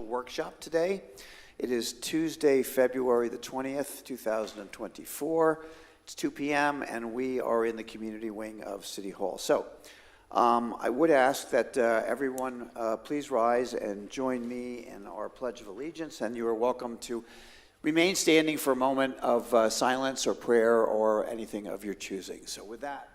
workshop today. It is Tuesday, February the 20th, 2024. It's 2 p.m. and we are in the community wing of City Hall. So I would ask that everyone please rise and join me in our Pledge of Allegiance, and you are welcome to remain standing for a moment of silence or prayer or anything of your choosing. So with that,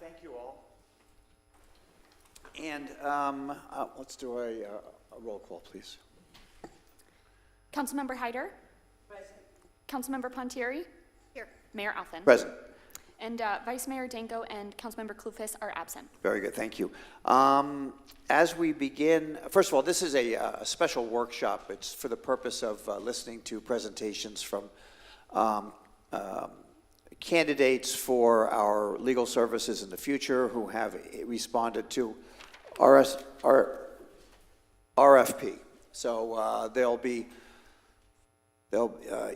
thank you all. And let's do a roll call, please. Councilmember Hyder? Present. Councilmember Pontieri? Here. Mayor Alfin? Present. And Vice Mayor Danko and Councilmember Clufus are absent. Very good, thank you. As we begin, first of all, this is a special workshop. It's for the purpose of listening to presentations from candidates for our legal services in the future who have responded to our RFP. So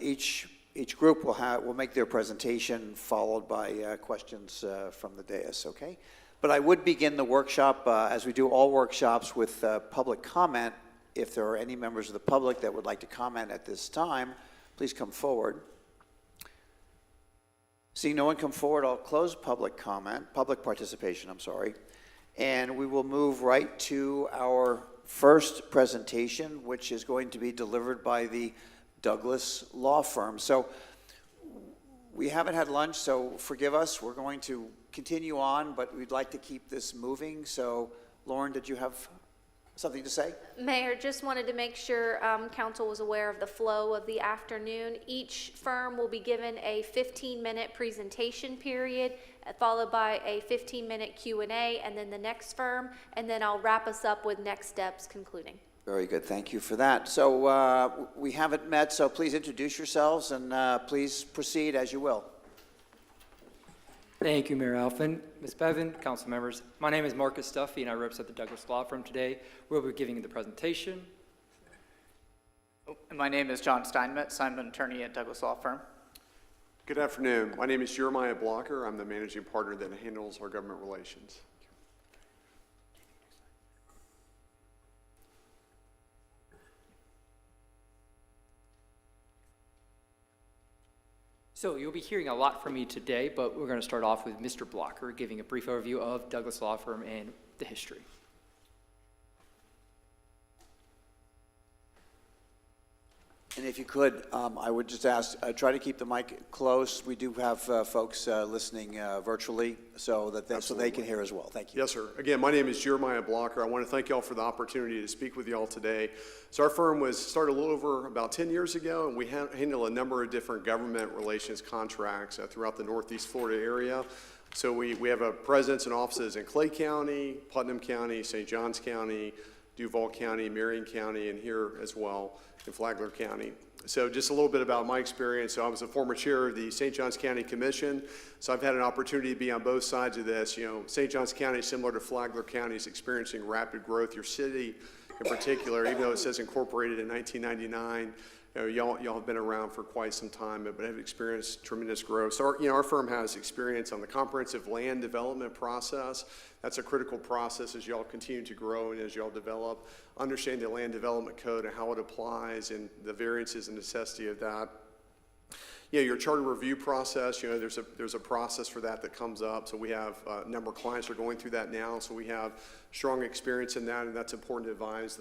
each group will make their presentation followed by questions from the dais. Okay, but I would begin the workshop as we do all workshops with public comment. If there are any members of the public that would like to comment at this time, please come forward. Seeing no one come forward, I'll close public participation, I'm sorry. And we will move right to our first presentation, which is going to be delivered by the Douglas Law Firm. So we haven't had lunch, so forgive us. We're going to continue on, but we'd like to keep this moving. So Lauren, did you have something to say? Mayor, just wanted to make sure council was aware of the flow of the afternoon. Each firm will be given a 15-minute presentation period, followed by a 15-minute Q&A, and then the next firm, and then I'll wrap us up with next steps concluding. Very good, thank you for that. So we haven't met, so please introduce yourselves and please proceed as you will. Thank you, Mayor Alfin. Ms. Bevan, council members, my name is Marcus Duffy and I represent the Douglas Law Firm today. We'll be giving the presentation. My name is John Steinmetz. I'm an attorney at Douglas Law Firm. Good afternoon. My name is Jeremiah Blocker. I'm the managing partner that handles our government relations. So you'll be hearing a lot from me today, but we're going to start off with Mr. Blocker giving a brief overview of Douglas Law Firm and the history. And if you could, I would just ask, try to keep the mic close. We do have folks listening virtually so they can hear as well. Thank you. Yes, sir. Again, my name is Jeremiah Blocker. I want to thank y'all for the opportunity to speak with y'all today. So our firm was started a little over about 10 years ago, and we handle a number of different government relations contracts throughout the Northeast Florida area. So we have a presence and offices in Clay County, Putnam County, St. Johns County, Duval County, Marion County, and here as well in Flagler County. So just a little bit about my experience. So I was a former chair of the St. Johns County Commission. So I've had an opportunity to be on both sides of this. You know, St. Johns County, similar to Flagler County, is experiencing rapid growth. Your city in particular, even though it says incorporated in 1999, y'all have been around for quite some time, but have experienced tremendous growth. So our firm has experience on the comprehensive land development process. That's a critical process as y'all continue to grow and as y'all develop. Understand the land development code and how it applies and the variances and necessity of that. You know, your charter review process, you know, there's a process for that comes up. So we have a number of clients that are going through that now. So we have strong experience in that, and that's important to advise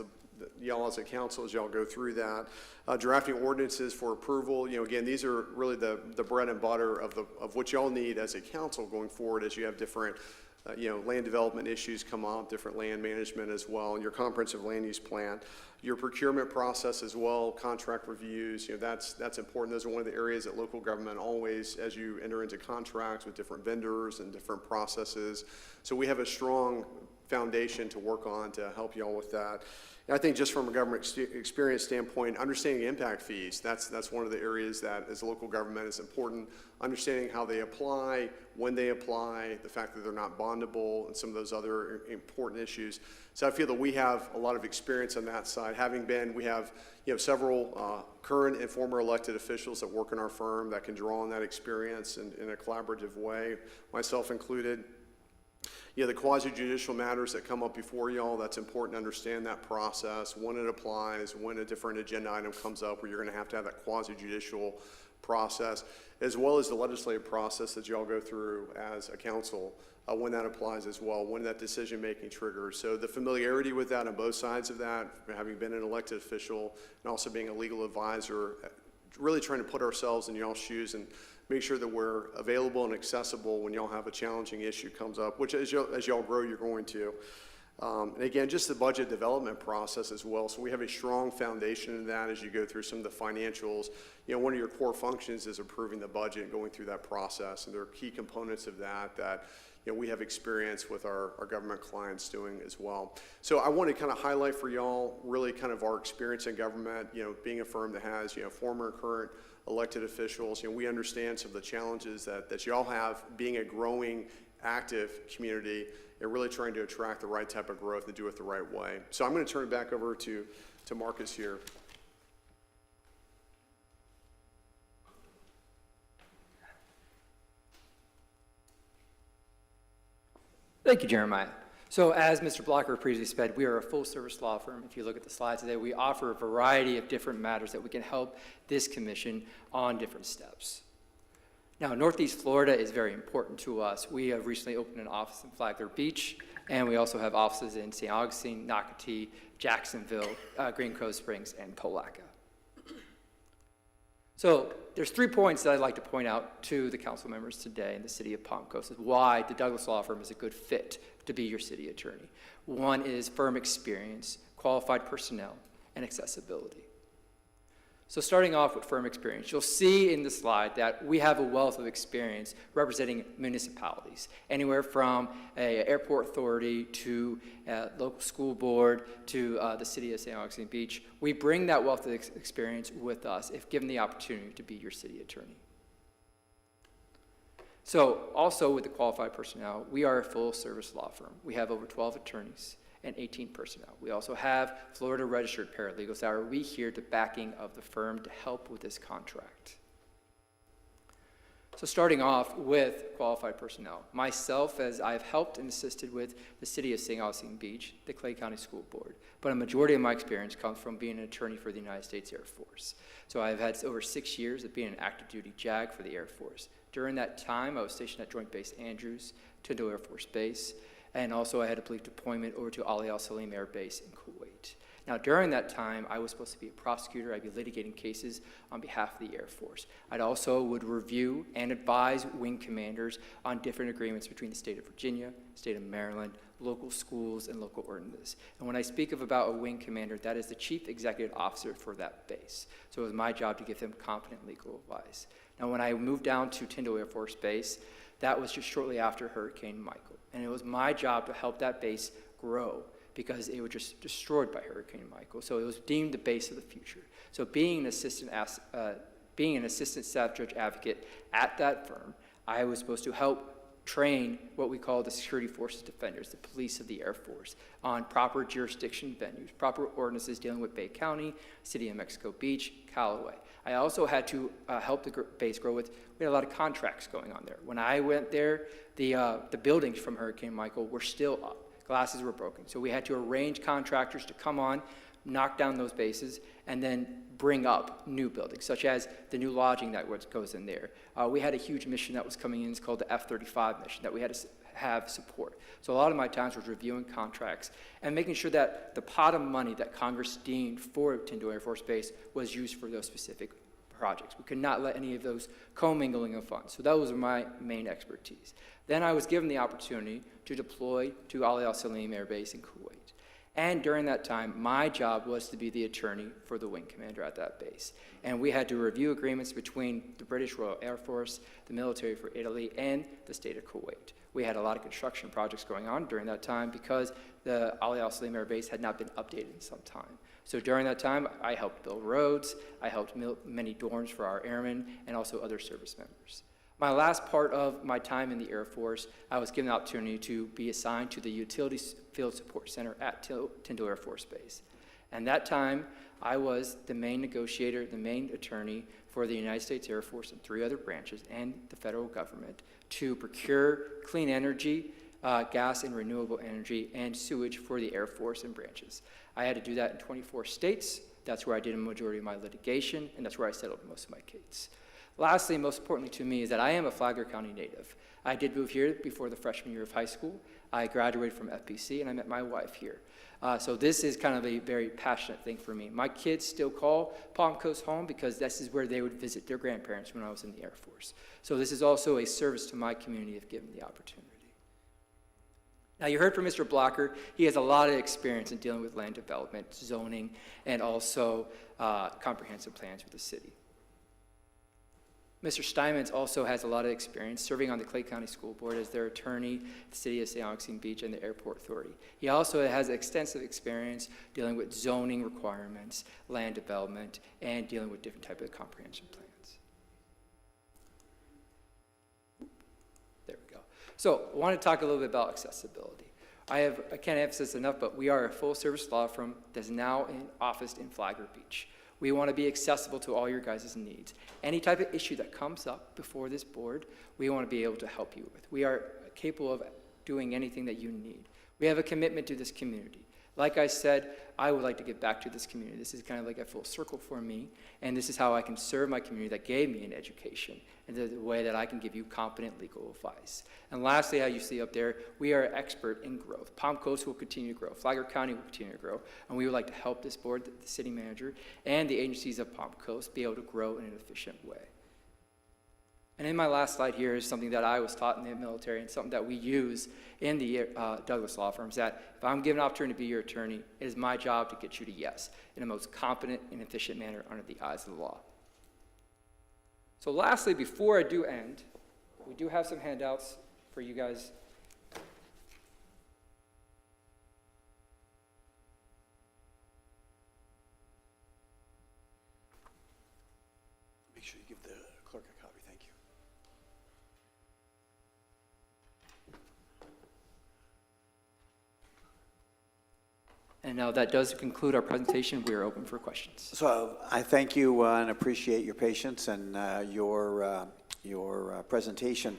y'all as a council as y'all go through that. Drafting ordinances for approval. You know, again, these are really the bread and butter of what y'all need as a council going forward as you have different land development issues come up, different land management as well, and your comprehensive land use plan. Your procurement process as well, contract reviews, that's important. Those are one of the areas that local government always, as you enter into contracts with different vendors and different processes. So we have a strong foundation to work on to help y'all with that. And I think just from a government experience standpoint, understanding impact fees, that's one of the areas that as a local government is important. Understanding how they apply, when they apply, the fact that they're not bondable, and some of those other important issues. So I feel that we have a lot of experience on that side. We have several current and former elected officials that work in our firm that can draw on that experience in a collaborative way, myself included. The quasi-judicial matters that come up before y'all, that's important to understand that process, when it applies, when a different agenda item comes up where you're going to have that quasi-judicial process, as well as the legislative process that y'all go through as a council, when that applies as well, when that decision-making triggers. So the familiarity with that on both sides of that, having been an elected official and also being a legal advisor, really trying to put ourselves in y'all's shoes and make sure that we're available and accessible when y'all have a challenging issue comes up, which as y'all grow, you're going to. And again, just the budget development process as well. So we have a strong foundation in that as you go through some of the financials. One of your core functions is approving the budget and going through that process. And there are key components of that we have experience with our government clients doing as well. So I want to kind of highlight for y'all really kind of our experience in government, being a firm that has, former and current elected officials. We understand some of the challenges that y'all have being a growing, active community and really trying to attract the right type of growth and do it the right way. So I'm going to turn it back over to Marcus here. Thank you, Jeremiah. So as Mr. Blocker previously said, we are a full-service law firm. If you look at the slides today, we offer a variety of different matters that we can help this commission on different steps. Now, Northeast Florida is very important to us. We have recently opened an office in Flagler Beach, and we also have offices in St. Augustine, Nocatee, Jacksonville, Green Cove Springs, and Palatka. So there's 3 points that I'd like to point out to the council members today in the city of Palm Coast of why the Douglas Law Firm is a good fit to be your city attorney. One is firm experience, qualified personnel, and accessibility. So starting off with firm experience, you'll see in the slide that we have a wealth of experience representing municipalities, anywhere from an airport authority to a local school board to the city of St. Augustine Beach. We bring that wealth of experience with us if given the opportunity to be your city attorney. So also with the qualified personnel, we are a full-service law firm. We have over 12 attorneys and 18 personnel. We also have Florida registered paralegals that are here to backing of the firm to help with this contract. So starting off with qualified personnel, myself, as I've helped and assisted with the city of St. Augustine Beach, the Clay County School Board, but a majority of my experience comes from being an attorney for the United States Air Force. So I've had over 6 years of being an active duty JAG for the Air Force. During that time, I was stationed at Joint Base Andrews, Tyndall Air Force Base, and also I had a brief deployment over to Ali Al Salim Air Base in Kuwait. Now, during that time, I was supposed to be a prosecutor. I'd be litigating cases on behalf of the Air Force. I'd also would review and advise wing commanders on different agreements between the state of Virginia, state of Maryland, local schools, and local ordinances. And when I speak about a wing commander, that is the chief executive officer for that base. So it was my job to give them competent legal advice. Now, when I moved down to Tyndall Air Force Base, that was just shortly after Hurricane Michael. And it was my job to help that base grow because it was just destroyed by Hurricane Michael. So it was deemed the base of the future. So being an assistant staff judge advocate at that firm, I was supposed to help train what we call the security forces defenders, the police of the Air Force, on proper jurisdiction venues, proper ordinances dealing with Bay County, City of Mexico Beach, Callaway. I also had to help the base grow with, we had a lot of contracts going on there. When I went there, the buildings from Hurricane Michael were still up. Glasses were broken. So we had to arrange contractors to come on, knock down those bases, and then bring up new buildings, such as the new lodging that goes in there. We had a huge mission that was coming in. It's called the F-35 mission that we had to have support. So a lot of my times was reviewing contracts and making sure that the pot of money that Congress deemed for Tyndall Air Force Base was used for those specific projects. We could not let any of those commingling of funds. So that was my main expertise. Then I was given the opportunity to deploy to Ali Al Salim Air Base in Kuwait. And during that time, my job was to be the attorney for the wing commander at that base. And we had to review agreements between the British Royal Air Force, the military for Italy, and the state of Kuwait. We had a lot of construction projects going on during that time because the Ali Al Salim Air Base had not been updated in some time. So during that time, I helped build roads, I helped many dorms for our airmen, and also other service members. My last part of my time in the Air Force, I was given the opportunity to be assigned to the Utility Field Support Center at Tyndall Air Force Base. And that time, I was the main negotiator, the main attorney for the United States Air Force and 3 other branches and the federal government to procure clean energy, gas and renewable energy, and sewage for the Air Force and branches. I had to do that in 24 states. That's where I did a majority of my litigation, and that's where I settled most of my cases. Lastly, most importantly to me, is that I am a Flagler County native. I did move here before the freshman year of high school. I graduated from FPC, and I met my wife here. So this is kind of a very passionate thing for me. My kids still call Palm Coast home because this is where they would visit their grandparents when I was in the Air Force. So this is also a service to my community if given the opportunity. Now, you heard from Mr. Blocker. He has a lot of experience in dealing with land development, zoning, and also comprehensive plans for the city. Mr. Steinmetz also has a lot of experience serving on the Clay County School Board as their attorney, the City of St. Augustine Beach, and the Airport Authority. He also has extensive experience dealing with zoning requirements, land development, and dealing with different types of comprehensive plans. There we go. So I want to talk a little bit about accessibility. I can't emphasize enough, but we are a full-service law firm that's now in office in Flagler Beach. We want to be accessible to all your guys' needs. Any type of issue that comes up before this board, we want to be able to help you with. We are capable of doing anything that you need. We have a commitment to this community. Like I said, I would like to give back to this community. This is kind of like a full circle for me, and this is how I can serve my community that gave me an education, and the way that I can give you competent legal advice. And lastly, how you see up there, we are expert in growth. Palm Coast will continue to grow. Flagler County will continue to grow, and we would like to help this board, the city manager, and the agencies of Palm Coast be able to grow in an efficient way. And in my last slide here is something that I was taught in the military and something that we use in the Douglas law firms, that if I'm given an opportunity to be your attorney, it is my job to get you to yes in the most competent and efficient manner under the eyes of the law. So lastly, before I do end, we do have some handouts for you guys. Make sure you give the clerk a copy. Thank you. And now that does conclude our presentation. We are open for questions. So I thank you and appreciate your patience and your presentation.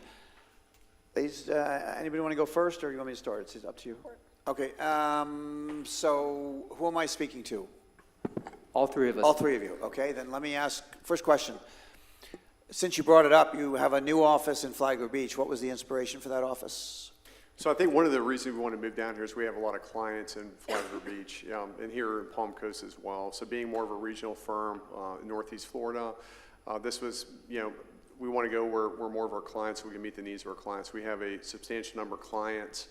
Ladies, anybody want to go first, or you want me to start? It's up to you. Okay. So who am I speaking to? All 3 of us. All 3 of you. Okay. Then let me ask. First question. Since you brought it up, you have a new office in Flagler Beach. What was the inspiration for that office? So I think one of the reasons we want to move down here is we have a lot of clients in Flagler Beach and here in Palm Coast as well. So being more of a regional firm in Northeast Florida, this was, we want to go where more of our clients, we can meet the needs of our clients. We have a substantial number of clients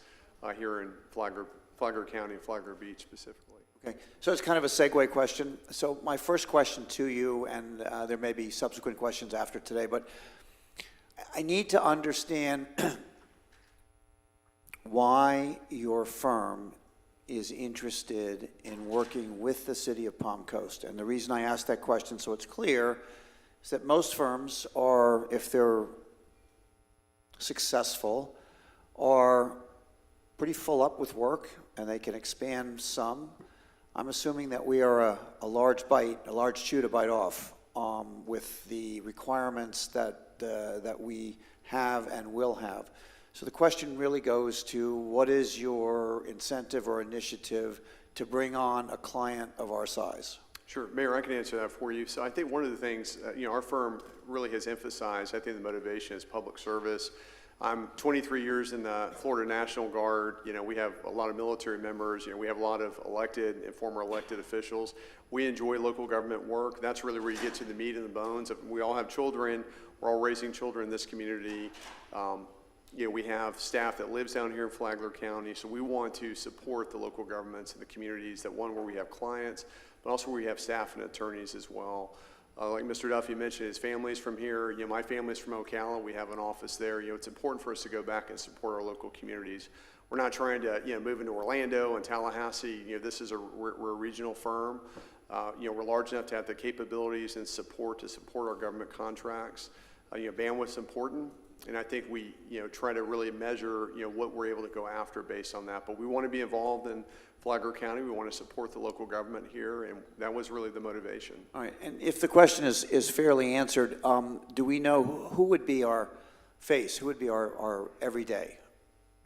here in Flagler County and Flagler Beach specifically. Okay, so it's kind of a segue question. So my first question to you, and there may be subsequent questions after today, but I need to understand why your firm is interested in working with the city of Palm Coast. And the reason I ask that question so it's clear is that most firms are, if they're successful, are pretty full up with work and they can expand some. I'm assuming that we are a large chew to bite off with the requirements that we have and will have. So the question really goes to, what is your incentive or initiative to bring on a client of our size? Sure, Mayor, I can answer that for you. So I think one of the things, our firm really has emphasized, I think the motivation is public service. I'm 23 years in the Florida National Guard. We have a lot of military members. We have a lot of elected and former elected officials. We enjoy local government work. That's really where you get to the meat and the bones. We all have children. We're all raising children in this community. we have staff that lives down here in Flagler County, so we want to support the local governments and the communities that, one, where we have clients, but also where we have staff and attorneys as well. Like Mr. Duffy mentioned, his family's from here. My family's from Ocala. We have an office there. It's important for us to go back and support our local communities. We're not trying to, move into Orlando and Tallahassee. This is we're a regional firm. We're large enough to have the capabilities and support to support our government contracts. Bandwidth's important, and I think we, try to really measure, what we're able to go after based on that. But we want to be involved in Flagler County. We want to support the local government here, and that was really the motivation. All right, and if the question is fairly answered, do we know who would be our face? Who would be our everyday?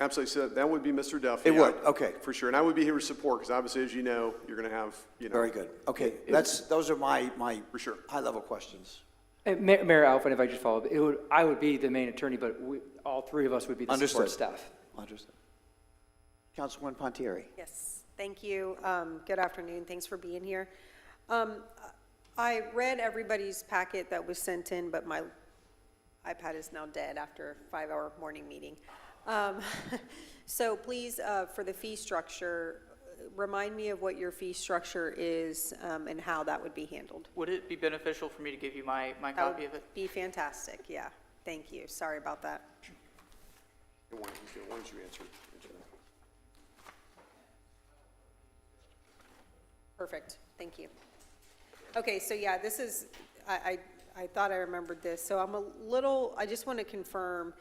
Absolutely. So that would be Mr. Duffy. It would, okay. For sure. And I would be here to support, because obviously, as you know, you're going to have, Very good. Okay, those are my For sure. high-level questions. And Mayor Alphen, if I just follow up, I would be the main attorney, but all three of us would be the support Understood. staff. Understood. Councilwoman Pontieri. Yes, thank you. Good afternoon. Thanks for being here. I read everybody's packet that was sent in, but my iPad is now dead after a 5-hour morning meeting. So please, for the fee structure, remind me of what your fee structure is and how that would be handled. Would it be beneficial for me to give you my That copy of it? would be fantastic, yeah. Thank you. Sorry about that. Why don't you answer? Perfect, thank you. Okay, so yeah, this is, I thought I remembered this, so I just want to confirm,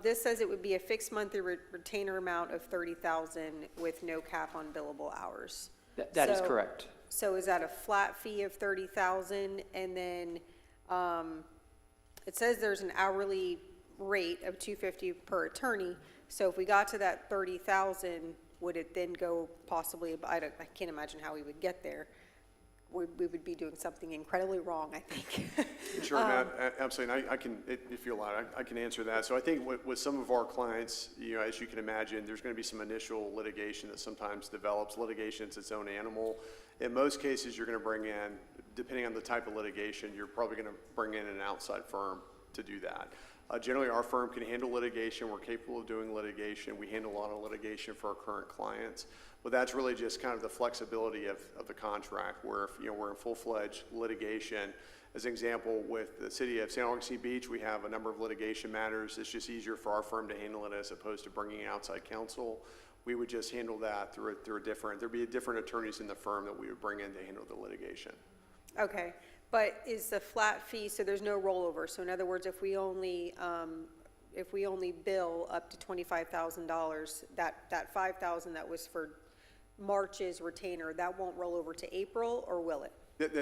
this says it would be a fixed monthly retainer amount of $30,000 with no cap on billable hours. That is So- correct. So is that a flat fee of $30,000, and then, it says there's an hourly rate of $250 per attorney, so if we got to that $30,000, would it then go possibly, I can't imagine how we would get there. We would be doing something incredibly wrong, I think. Sure, Matt, absolutely. And I can, if you allow, I can answer that. So I think with some of our clients, as you can imagine, there's going to be some initial litigation that sometimes develops. Litigation is its own animal. In most cases, you're going to bring in, depending on the type of litigation, you're probably going to bring in an outside firm to do that. Generally, our firm can handle litigation. We're capable of doing litigation. We handle a lot of litigation for our current clients. But that's really just kind of the flexibility of the contract, where if, we're in full-fledged litigation. As an example, with the city of St. Augustine Beach, we have a number of litigation matters. It's just easier for our firm to handle it as opposed to bringing in outside counsel. We would just handle that through a different, there'd be different attorneys in the firm that we would bring in to handle the litigation. Okay, but is the flat fee, so there's no rollover, so in other words, if we only bill up to $25,000, that $5,000 that was for March's retainer, that won't roll over to April, or will it?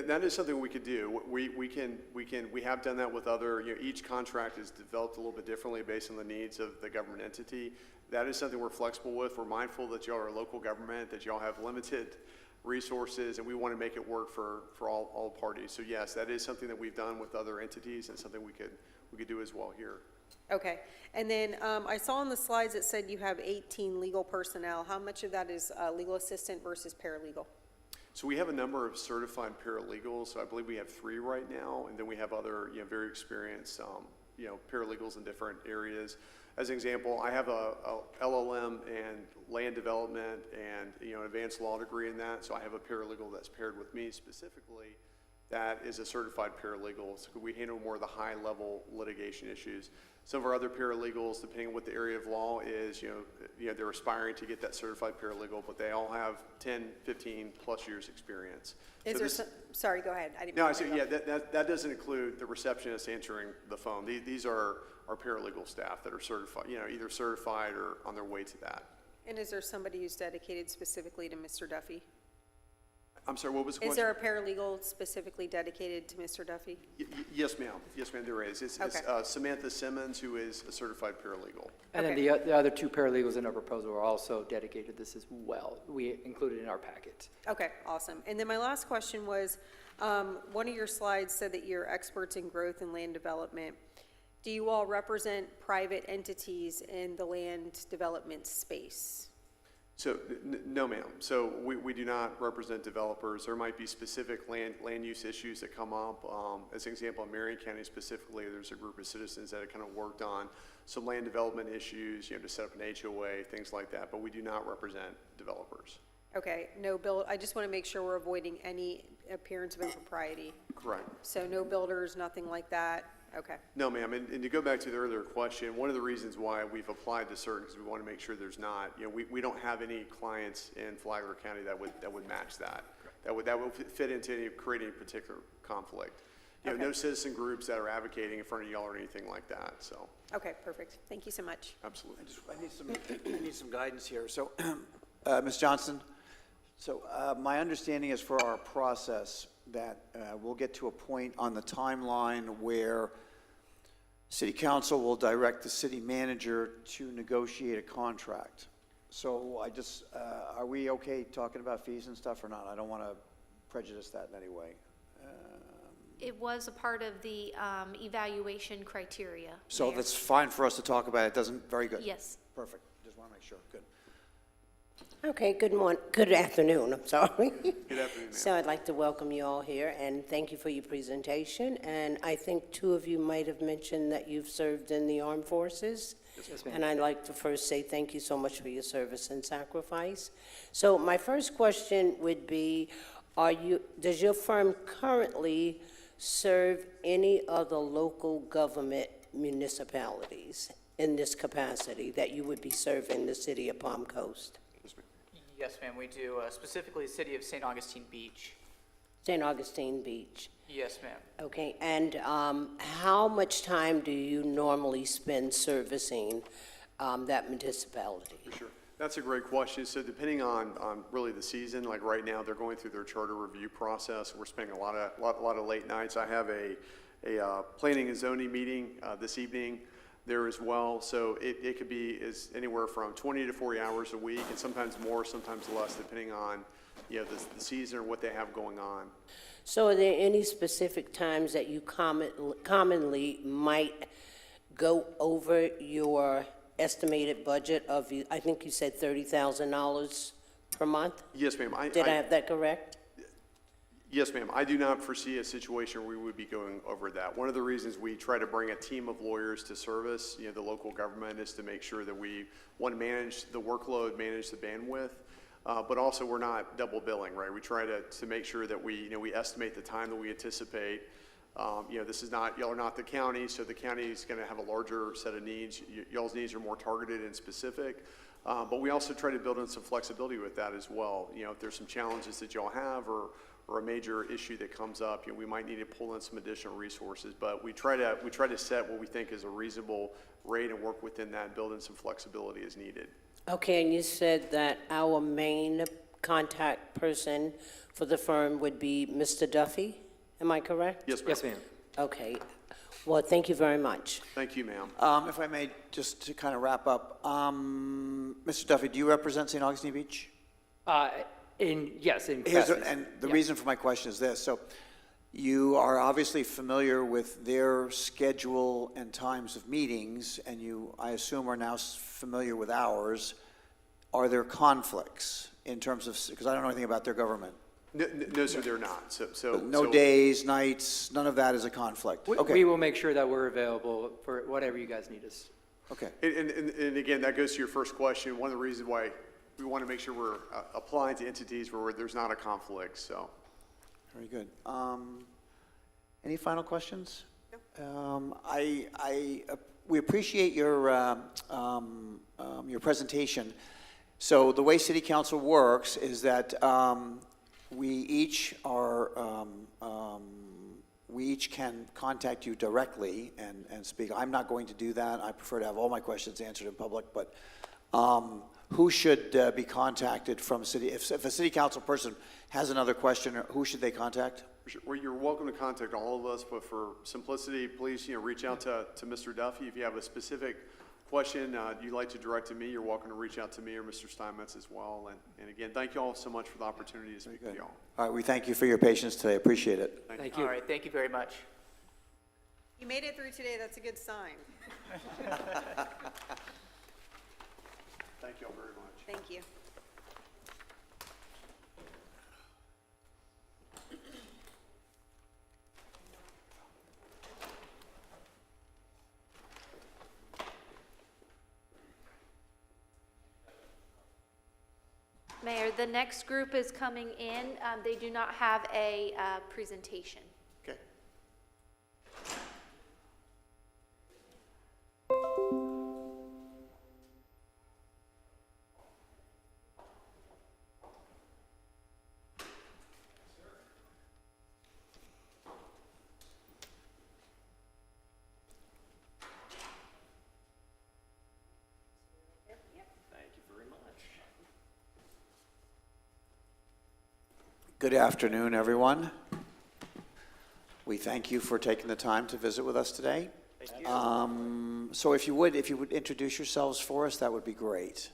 That is something we could do. We have done that with other, each contract is developed a little bit differently based on the needs of the government entity. That is something we're flexible with. We're mindful that y'all are a local government, that y'all have limited resources, and we want to make it work for all parties. So yes, that is something that we've done with other entities, and something we could do as well here. Okay, and then I saw on the slides it said you have 18 legal personnel. How much of that is legal assistant versus paralegal? So we have a number of certified paralegals. So I believe we have 3 right now, and then we have other, very experienced, paralegals in different areas. As an example, I have a LLM and land development and, an advanced law degree in that. So I have a paralegal that's paired with me specifically that is a certified paralegal. So we handle more of the high-level litigation issues. Some of our other paralegals, depending on what the area of law is, they're aspiring to get that certified paralegal, but they all have 10, 15 plus years experience. Is there some, sorry, go ahead. I didn't No, mean I to said, interrupt. yeah, that doesn't include the receptionist answering the phone. These are our paralegal staff that are certified, either certified or on their way to that. And is there somebody who's dedicated specifically to Mr. Duffy? I'm sorry, what was the question? Is there a paralegal specifically dedicated to Mr. Duffy? Yes, ma'am. Yes, ma'am, there is. It's Okay. Samantha Simmons, who is a certified paralegal. And then Okay. the other 2 paralegals in our proposal are also dedicated to this as well. We included in our packet. Okay, awesome. And then my last question was, one of your slides said that you're experts in growth and land development. Do you all represent private entities in the land development space? So, no, ma'am. So we do not represent developers. There might be specific land use issues that come up. As an example, in Marion County specifically, there's a group of citizens that have kind of worked on some land development issues, to set up an HOA, things like that, but we do not represent developers. Okay, no build, I just want to make sure we're avoiding any appearance of impropriety. Correct. So no builders, nothing like that? Okay. No, ma'am, and to go back to the earlier question, one of the reasons why we've applied to certain, because we want to make sure there's not, we don't have any clients in Flagler County that would match that. That would fit into creating a particular conflict. Okay. No citizen groups that are advocating in front of y'all or anything like that, so, Okay, perfect. Thank you so much. absolutely. I need some guidance here. So, Ms. Johnson, so my understanding is for our process that we'll get to a point on the timeline where City Council will direct the city manager to negotiate a contract. So I just, are we okay talking about fees and stuff or not? I don't want to prejudice that in any way. It was a part of the evaluation criteria. So Mayor. that's fine for us to talk about. It doesn't, very good. Yes. Perfect. Just want to make sure. Good. Okay, good afternoon, I'm sorry. Good afternoon, ma'am. So I'd like to welcome you all here, and thank you for your presentation. And I think two of you might have mentioned that you've served in the armed forces. Yes, ma'am. And I'd like to first say thank you so much for your service and sacrifice. So my first question would be, does your firm currently serve any other local government municipalities in this capacity that you would be serving the city of Palm Coast? Yes, ma'am, we do, specifically the city of St. Augustine Beach. St. Augustine Beach. Yes, ma'am. Okay, and how much time do you normally spend servicing that municipality? For sure. That's a great question. So depending on really the season, like right now, they're going through their charter review process. We're spending a lot of late nights. I have a planning and zoning meeting this evening there as well. So it could be anywhere from 20 to 40 hours a week, and sometimes more, sometimes less, depending on the season or what they have going on. So are there any specific times that you commonly might go over your estimated budget of, I think you said $30,000 per month? Yes, ma'am. Did I have that correct? Yes, ma'am. I do not foresee a situation where we would be going over that. One of the reasons we try to bring a team of lawyers to service, the local government, is to make sure that we want to manage the workload, manage the bandwidth, but also we're not double billing, right? We try to make sure that we estimate the time that we anticipate. This is not, y'all are not the county, so the county is going to have a larger set of needs. Y'all's needs are more targeted and specific. But we also try to build in some flexibility with that as well. If there's some challenges that y'all have or a major issue that comes up, we might need to pull in some additional resources. But we try to set what we think is a reasonable rate and work within that, build in some flexibility as needed. Okay, and you said that our main contact person for the firm would be Mr. Duffy, am I correct? Yes, ma'am. Yes, ma'am. Okay, well, thank you very much. Thank you, ma'am. If I may, just to kind of wrap up, Mr. Duffy, do you represent St. Augustine Beach? Yes, in Here's capacity. and the Yeah. reason for my question is this. So you are obviously familiar with their schedule and times of meetings, and you, I assume, are now familiar with ours. Are there conflicts in terms of, because I don't know anything about their government? No, sir, they're not. So No days, nights, none of that is a conflict? We Okay, will make sure that we're available for whatever you guys need us. okay. And again, that goes to your first question. One of the reasons why we want to make sure we're applying to entities where there's not a conflict, so. Very good. Any final questions? No. We appreciate your presentation. So the way City Council works is that we each can contact you directly and speak. I'm not going to do that. I prefer to have all my questions answered in public, but who should be contacted from city? If a City Council person has another question, who should they contact? Well, you're welcome to contact all of us, but for simplicity, please, reach out to Mr. Duffy. If you have a specific question you'd like to direct to me, you're welcome to reach out to me or Mr. Steinmetz as well. And again, thank you all so much for the opportunity to speak with you all. All right, we thank you for your patience today. Appreciate it. Thank you. All right, thank you very much. You made it through today, that's a good sign. Thank you all very much. Thank you. Mayor, the next group is coming in. They do not have a presentation. Okay. Thank you very much. Good afternoon, everyone. We thank you for taking the time to visit with us today. Thank you. So if you would introduce yourselves for us, that would be great.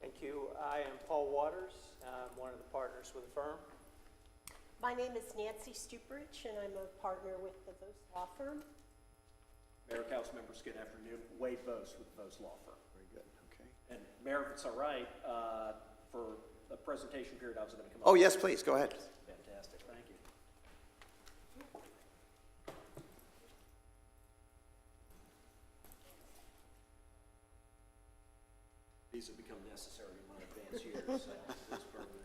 Thank you. I am Paul Waters. I'm one of the partners with the firm. My name is Nancy Stuprich, and I'm a partner with the Vos Law Firm. Mayor, council members, good afternoon. Wade Vos with the Vos Law Firm. Very good, okay. And Mayor, if it's all right, for a presentation period, I was going to come up. Oh, yes, please, go ahead. Fantastic, thank you. These have become necessary in my advanced years, so please bear with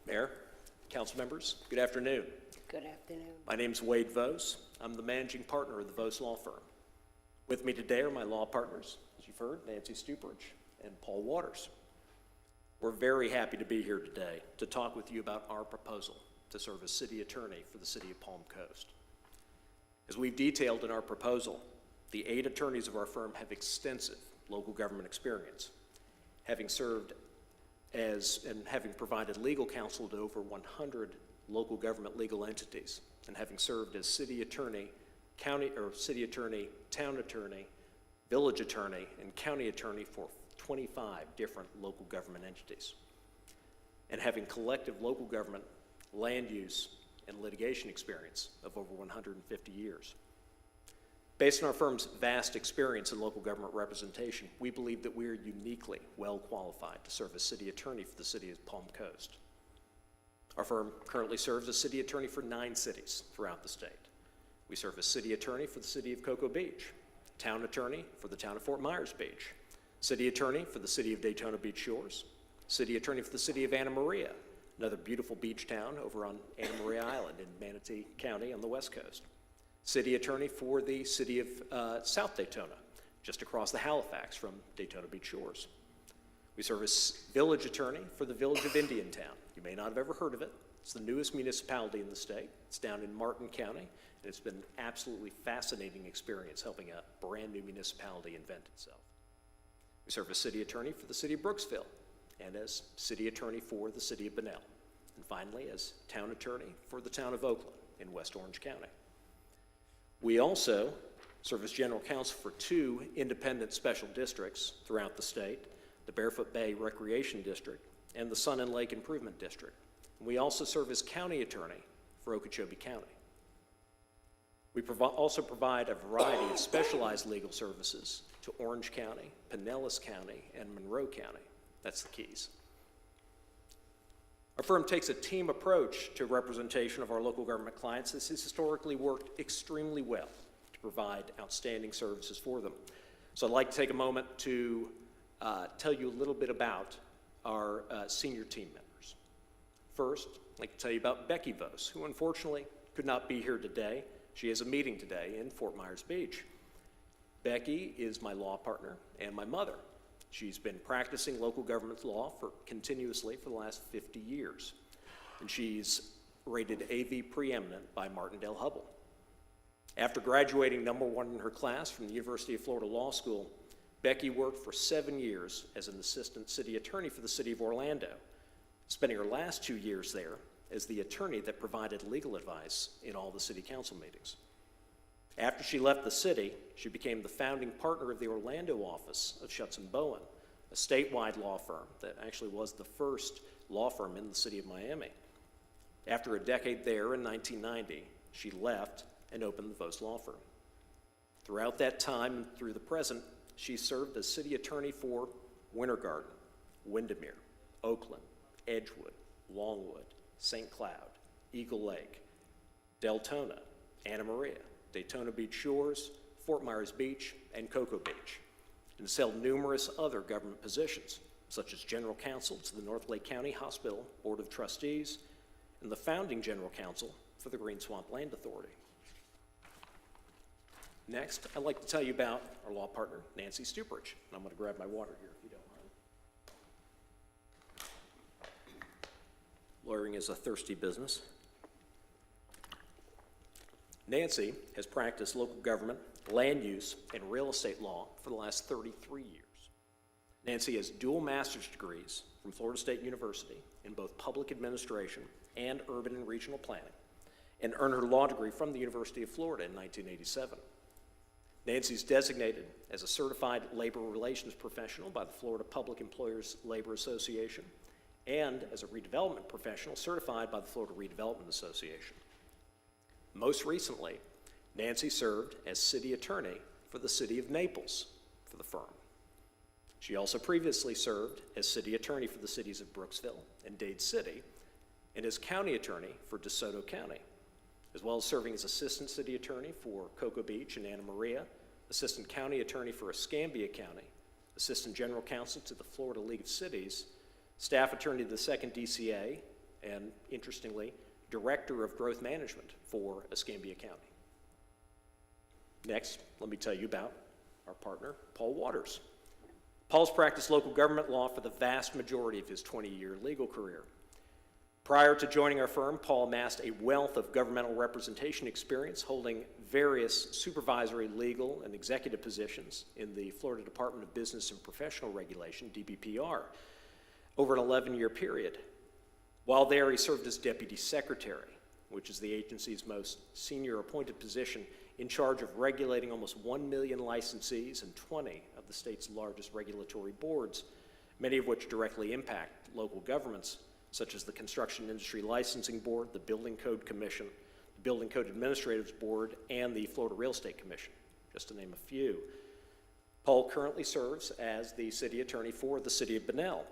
me. Mayor, council members, good afternoon. Good afternoon. My name's Wade Vos. I'm the managing partner of the Vos Law Firm. With me today are my law partners, as you've heard, Nancy Stuprich and Paul Waters. We're very happy to be here today to talk with you about our proposal to serve as city attorney for the city of Palm Coast. As we've detailed in our proposal, the 8 attorneys of our firm have extensive local government experience, having served as and having provided legal counsel to over 100 local government legal entities, and having served as city attorney, town attorney, village attorney, and county attorney for 25 different local government entities, and having collective local government, land use, and litigation experience of over 150 years. Based on our firm's vast experience in local government representation, we believe that we are uniquely well qualified to serve as city attorney for the city of Palm Coast. Our firm currently serves as city attorney for 9 cities throughout the state. We serve as city attorney for the city of Cocoa Beach, town attorney for the town of Fort Myers Beach, city attorney for the city of Daytona Beach Shores, city attorney for the city of Anna Maria, another beautiful beach town over on Anna Maria Island in Manatee County on the west coast, city attorney for the city of South Daytona, just across the Halifax from Daytona Beach Shores. We serve as village attorney for the village of Indiantown. You may not have ever heard of it. It's the newest municipality in the state. It's down in Martin County, and it's been an absolutely fascinating experience helping a brand new municipality invent itself. We serve as city attorney for the city of Brooksville, and as city attorney for the city of Bunnell, and finally as town attorney for the town of Oakland in West Orange County. We also serve as general counsel for 2 independent special districts throughout the state, the Barefoot Bay Recreation District and the Sun and Lake Improvement District. We also serve as county attorney for Okeechobee County. We also provide a variety of specialized legal services to Orange County, Pinellas County, and Monroe County. That's the Keys. Our firm takes a team approach to representation of our local government clients. This has historically worked extremely well to provide outstanding services for them. So I'd like to take a moment to tell you a little bit about our senior team members. First, I'd like to tell you about Becky Vos, who unfortunately could not be here today. She has a meeting today in Fort Myers Beach. Becky is my law partner and my mother. She's been practicing local government law continuously for the last 50 years, and she's rated AV preeminent by Martindale-Hubbell. After graduating #1 in her class from the University of Florida Law School, Becky worked for 7 years as an assistant city attorney for the city of Orlando, spending her last 2 years there as the attorney that provided legal advice in all the city council meetings. After she left the city, she became the founding partner of the Orlando office of Schutz & Bowen, a statewide law firm that actually was the first law firm in the city of Miami. After a decade there in 1990, she left and opened the Vos Law Firm. Throughout that time and through the present, she served as city attorney for Winter Garden, Windermere, Oakland, Edgewood, Longwood, St. Cloud, Eagle Lake, Deltona, Anna Maria, Daytona Beach Shores, Fort Myers Beach, and Cocoa Beach, and has held numerous other government positions, such as General Counsel to the North Lake County Hospital Board of Trustees and the founding General Counsel for the Green Swamp Land Authority. Next, I'd like to tell you about our law partner, Nancy Stuprich. And I'm going to grab my water here, if you don't mind. Lawyering is a thirsty business. Nancy has practiced local government, land use, and real estate law for the last 33 years. Nancy has dual master's degrees from Florida State University in both public administration and urban and regional planning, and earned her law degree from the University of Florida in 1987. Nancy is designated as a certified labor relations professional by the Florida Public Employers Labor Association and as a redevelopment professional certified by the Florida Redevelopment Association. Most recently, Nancy served as city attorney for the city of Naples for the firm. She also previously served as city attorney for the cities of Brooksville and Dade City and as county attorney for DeSoto County, as well as serving as assistant city attorney for Cocoa Beach and Anna Maria, assistant county attorney for Escambia County, assistant general counsel to the Florida League of Cities, staff attorney to the 2nd DCA, and interestingly, director of growth management for Escambia County. Next, let me tell you about our partner, Paul Waters. Paul's practiced local government law for the vast majority of his 20-year legal career. Prior to joining our firm, Paul amassed a wealth of governmental representation experience, holding various supervisory, legal, and executive positions in the Florida Department of Business and Professional Regulation, DBPR, over an 11-year period. While there, he served as deputy secretary, which is the agency's most senior appointed position, in charge of regulating almost 1 million licensees and 20 of the state's largest regulatory boards, many of which directly impact local governments, such as the Construction Industry Licensing Board, the Building Code Commission, the Building Code Administrators Board, and the Florida Real Estate Commission, just to name a few. Paul currently serves as the city attorney for the city of Bunnell,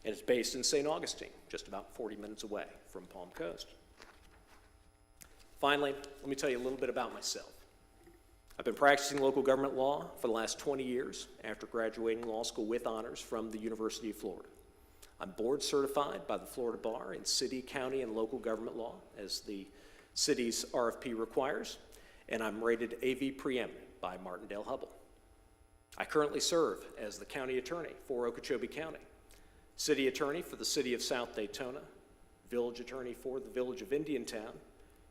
and is based in St. Augustine, just about 40 minutes away from Palm Coast. Finally, let me tell you a little bit about myself. I've been practicing local government law for the last 20 years after graduating law school with honors from the University of Florida. I'm board certified by the Florida Bar in city, county, and local government law, as the city's RFP requires, and I'm rated AV preeminent by Martindale-Hubbell. I currently serve as the county attorney for Okeechobee County, city attorney for the city of South Daytona, village attorney for the village of Indiantown,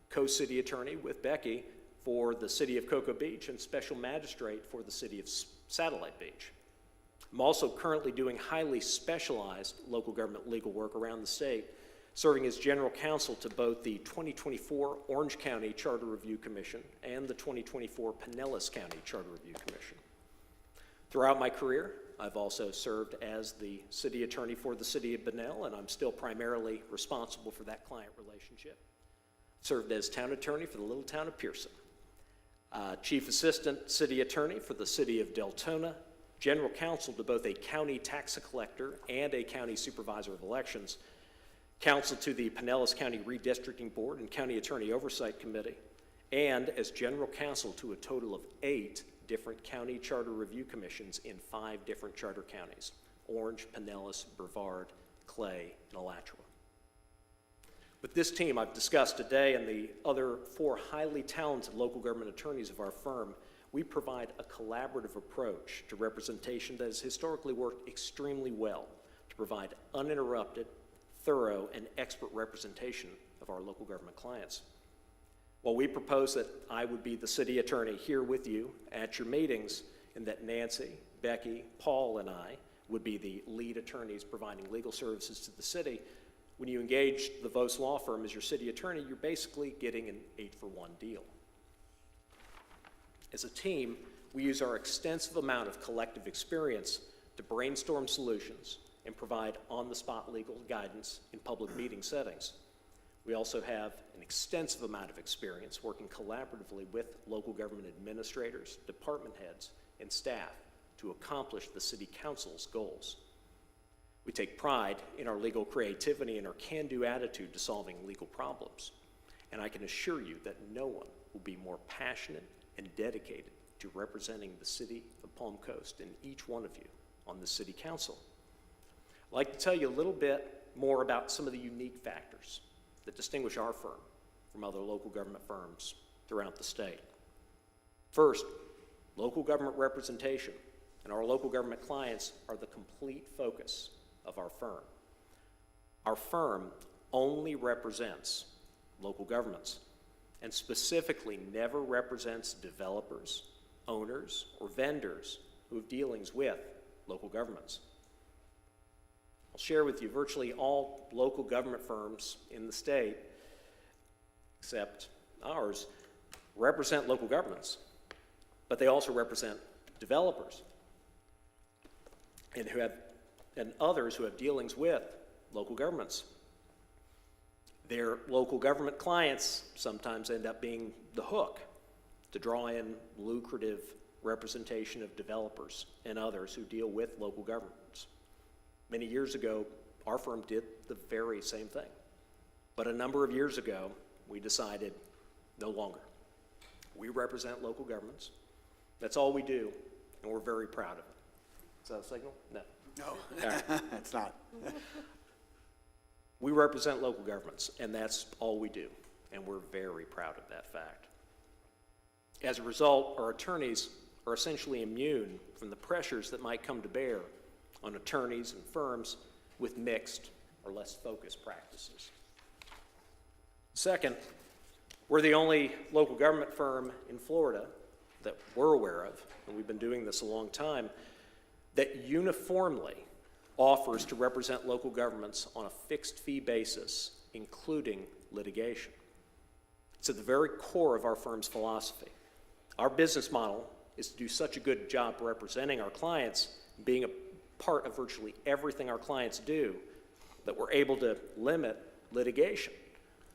co-city attorney with Becky for the city of Cocoa Beach, and special magistrate for the city of Satellite Beach. I'm also currently doing highly specialized local government legal work around the state, serving as general counsel to both the 2024 Orange County Charter Review Commission and the 2024 Pinellas County Charter Review Commission. Throughout my career, I've also served as the city attorney for the city of Bunnell, and I'm still primarily responsible for that client relationship. Served as town attorney for the little town of Pearson, chief assistant city attorney for the city of Deltona, general counsel to both a county tax collector and a county supervisor of elections, counsel to the Pinellas County Redistricting Board and County Attorney Oversight Committee, and as general counsel to a total of 8 different county charter review commissions in 5 different charter counties: Orange, Pinellas, Brevard, Clay, and Alachua. With this team I've discussed today and the other 4 highly talented local government attorneys of our firm, we provide a collaborative approach to representation that has historically worked extremely well to provide uninterrupted, thorough, and expert representation of our local government clients. While we propose that I would be the city attorney here with you at your meetings, and that Nancy, Becky, Paul, and I would be the lead attorneys providing legal services to the city, when you engage the Vos Law Firm as your city attorney, you're basically getting an 8-for-1 deal. As a team, we use our extensive amount of collective experience to brainstorm solutions and provide on-the-spot legal guidance in public meeting settings. We also have an extensive amount of experience working collaboratively with local government administrators, department heads, and staff to accomplish the City Council's goals. We take pride in our legal creativity and our can-do attitude to solving legal problems. And I can assure you that no one will be more passionate and dedicated to representing the city of Palm Coast and each one of you on the city council. I'd like to tell you a little bit more about some of the unique factors that distinguish our firm from other local government firms throughout the state. First, local government representation and our local government clients are the complete focus of our firm. Our firm only represents local governments and specifically never represents developers, owners, or vendors who have dealings with local governments. I'll share with you virtually all local government firms in the state, except ours, represent local governments, but they also represent developers and others who have dealings with local governments. Their local government clients sometimes end up being the hook to draw in lucrative representation of developers and others who deal with local governments. Many years ago, our firm did the very same thing. But a number of years ago, we decided no longer. We represent local governments. That's all we do, and we're very proud of it. Is that a signal? No. No, it's not. We represent local governments, and that's all we do, and we're very proud of that fact. As a result, our attorneys are essentially immune from the pressures that might come to bear on attorneys and firms with mixed or less focused practices. Second, we're the only local government firm in Florida that we're aware of, and we've been doing this a long time, that uniformly offers to represent local governments on a fixed fee basis, including litigation. It's at the very core of our firm's philosophy. Our business model is to do such a good job representing our clients, being a part of virtually everything our clients do, that we're able to limit litigation,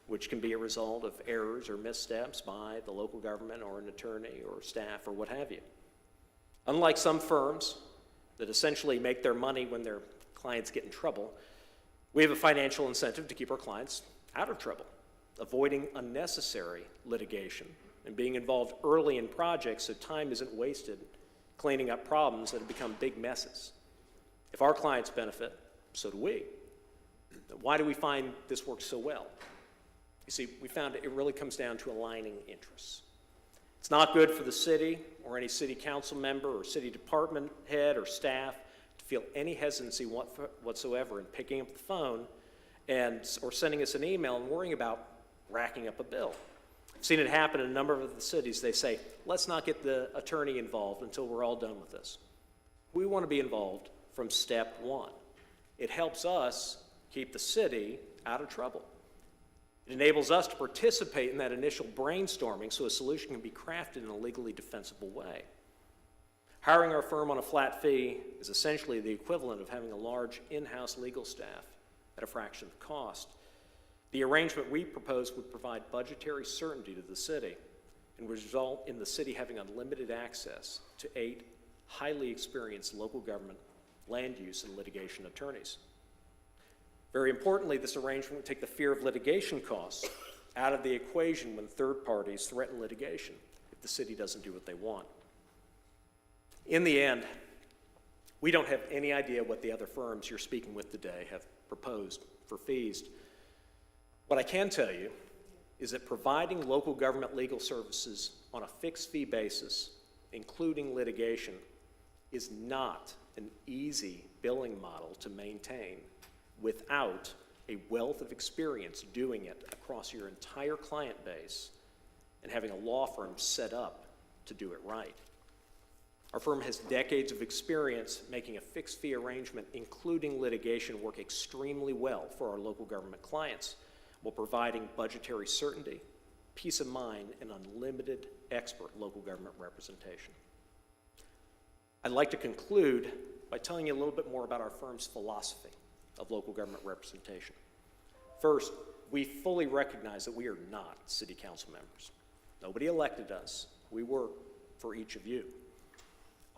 which can be a result of errors or missteps by the local government or an attorney or staff or what have you. Unlike some firms that essentially make their money when their clients get in trouble, we have a financial incentive to keep our clients out of trouble, avoiding unnecessary litigation and being involved early in projects so time isn't wasted cleaning up problems that have become big messes. If our clients benefit, so do we. Why do we find this works so well? You see, we found it really comes down to aligning interests. It's not good for the city or any city council member or city department head or staff to feel any hesitancy whatsoever in picking up the phone or sending us an email and worrying about racking up a bill. I've seen it happen in a number of the cities. They say, let's not get the attorney involved until we're all done with this. We want to be involved from step one. It helps us keep the city out of trouble. It enables us to participate in that initial brainstorming so a solution can be crafted in a legally defensible way. Hiring our firm on a flat fee is essentially the equivalent of having a large in-house legal staff at a fraction of the cost. The arrangement we propose would provide budgetary certainty to the city and would result in the city having unlimited access to 8 highly experienced local government, land use, and litigation attorneys. Very importantly, this arrangement would take the fear of litigation costs out of the equation when third parties threaten litigation if the city doesn't do what they want. In the end, we don't have any idea what the other firms you're speaking with today have proposed for fees. What I can tell you is that providing local government legal services on a fixed fee basis, including litigation, is not an easy billing model to maintain without a wealth of experience doing it across your entire client base and having a law firm set up to do it right. Our firm has decades of experience making a fixed fee arrangement, including litigation, work extremely well for our local government clients, while providing budgetary certainty, peace of mind, and unlimited expert local government representation. I'd like to conclude by telling you a little bit more about our firm's philosophy of local government representation. First, we fully recognize that we are not city council members. Nobody elected us. We work for each of you.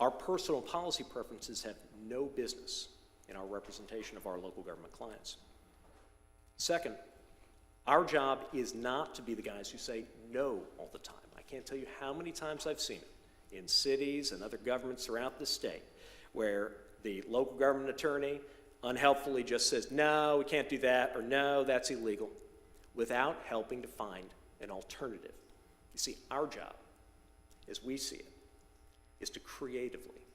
Our personal policy preferences have no business in our representation of our local government clients. Second, our job is not to be the guys who say no all the time. I can't tell you how many times I've seen it in cities and other governments throughout the state where the local government attorney unhelpfully just says, no, we can't do that, or no, that's illegal, without helping to find an alternative. You see, our job, as we see it, is to creatively,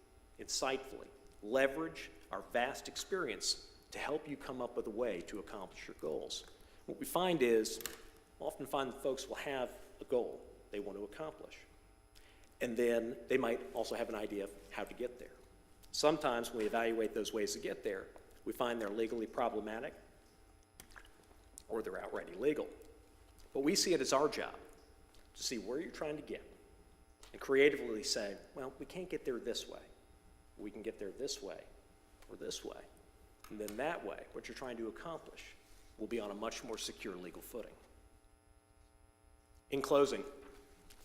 insightfully leverage our vast experience to help you come up with a way to accomplish your goals. What we find is, often find that folks will have a goal they want to accomplish. And then they might also have an idea of how to get there. Sometimes when we evaluate those ways to get there, we find they're legally problematic or they're outright illegal. But we see it as our job to see where you're trying to get and creatively say, well, we can't get there this way. We can get there this way or this way. And then that way, what you're trying to accomplish will be on a much more secure legal footing. In closing,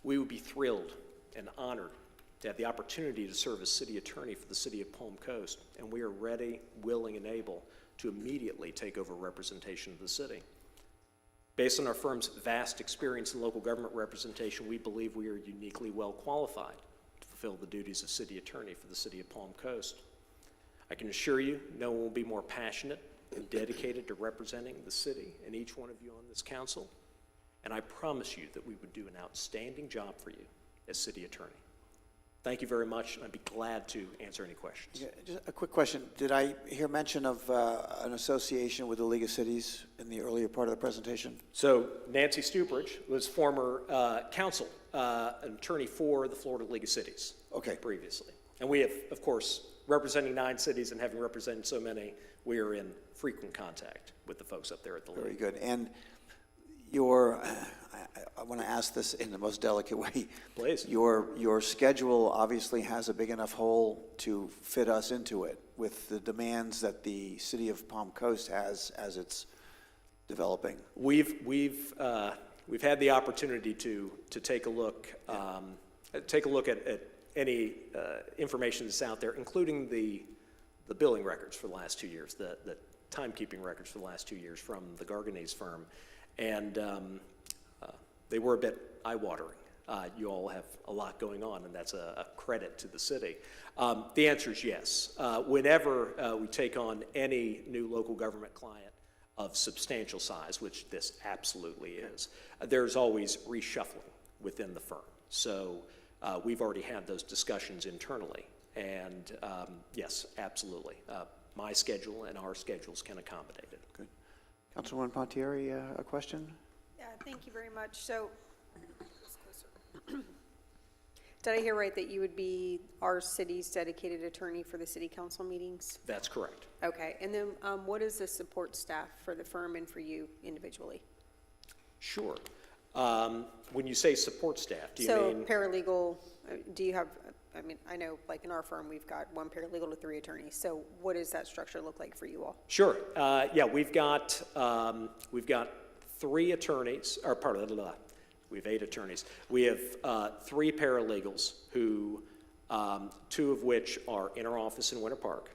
we would be thrilled and honored to have the opportunity to serve as city attorney for the city of Palm Coast, and we are ready, willing, and able to immediately take over representation of the city. Based on our firm's vast experience in local government representation, we believe we are uniquely well qualified to fulfill the duties of city attorney for the city of Palm Coast. I can assure you, no one will be more passionate and dedicated to representing the city and each one of you on this council, and I promise you that we would do an outstanding job for you as city attorney. Thank you very much, and I'd be glad to answer any questions. Yeah, just a quick question. Did I hear mention of an association with the League of Cities in the earlier part of the presentation? So Nancy Stupridge was former counsel, an attorney for the Florida League of Cities. Okay. Previously. And we have, of course, representing 9 cities and having represented so many, we are in frequent contact with the folks up there at the League. Very good. And I want to ask this in the most delicate way. Please. Your schedule obviously has a big enough hole to fit us into it with the demands that the city of Palm Coast has as it's developing. We've had the opportunity to take a look at any information that's out there, including the billing records for the last 2 years, the timekeeping records for the last 2 years from the Garganese firm, and they were a bit eye-watering. You all have a lot going on, and that's a credit to the city. The answer is yes. Whenever we take on any new local government client of substantial size, which this absolutely is, there's always reshuffling within the firm. So we've already had those discussions internally, and yes, absolutely. My schedule and our schedules can accommodate it. Good. Councilwoman Pontieri, a question? Yeah, thank you very much. So, did I hear right that you would be our city's dedicated attorney for the city council meetings? That's correct. Okay, and then what is the support staff for the firm and for you individually? Sure. When you say support staff, do you mean? So paralegal, do you have, I mean, I know like in our firm, we've got 1 paralegal to 3 attorneys. So what does that structure look like for you all? Sure. Yeah, we've got 3 attorneys, or we have 8 attorneys. We have 3 paralegals who, 2 of which are in our office in Winter Park.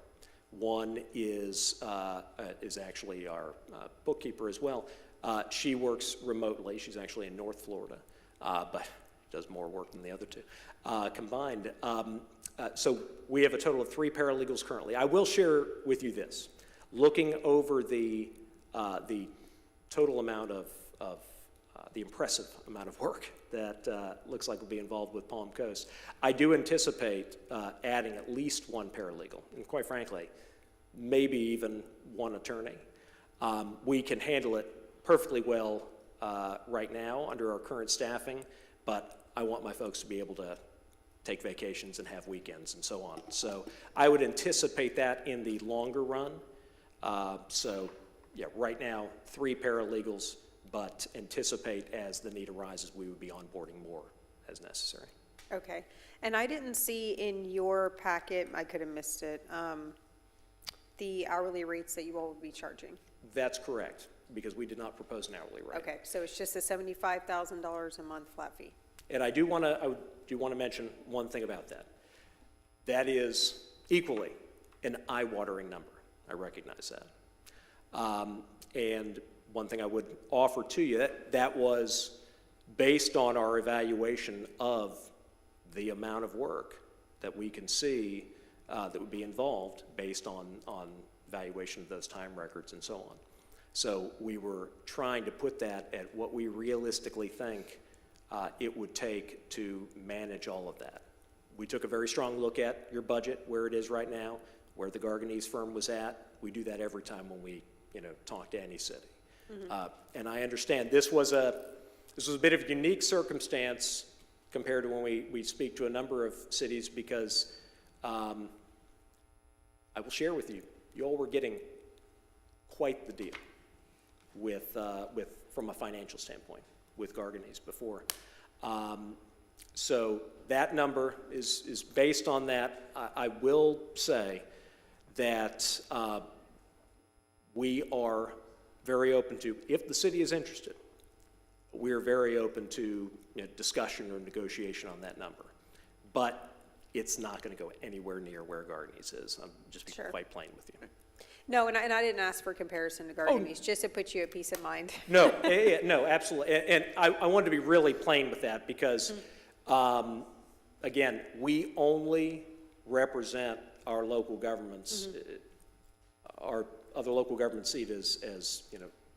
One is actually our bookkeeper as well. She works remotely. She's actually in North Florida, but does more work than the other 2 combined. So we have a total of 3 paralegals currently. I will share with you this. Looking over the total amount of the impressive amount of work that looks like will be involved with Palm Coast, I do anticipate adding at least 1 paralegal, and quite frankly, maybe even 1 attorney. We can handle it perfectly well right now under our current staffing, but I want my folks to be able to take vacations and have weekends and so on. So I would anticipate that in the longer run. So yeah, right now, 3 paralegals, but anticipate as the need arises, we would be onboarding more as necessary. Okay, and I didn't see in your packet, I could have missed it, the hourly rates that you all would be charging. That's correct, because we did not propose an hourly rate. Okay, so it's just a $75,000 a month flat fee. And I do want to mention one thing about that. That is equally an eye-watering number. I recognize that. And one thing I would offer to you, that was based on our evaluation of the amount of work that we can see that would be involved based on valuation of those time records and so on. So we were trying to put that at what we realistically think it would take to manage all of that. We took a very strong look at your budget, where it is right now, where the Garganese firm was at. We do that every time when we, talk to any city. And I understand this was a bit of a unique circumstance compared to when we speak to a number of cities, because I will share with you, you all were getting quite the deal from a financial standpoint with Garganese before. So that number is based on that. I will say that we are very open to, if the city is interested, we are very open to discussion or negotiation on that number. But it's not going to go anywhere near where Garganese is. I'm just being Sure. quite plain with you. No, and I didn't ask for comparison to Garganese, just to put you at peace of mind. No, no, absolutely. And I wanted to be really plain with that because, again, we only represent our local governments. Our other local government seat as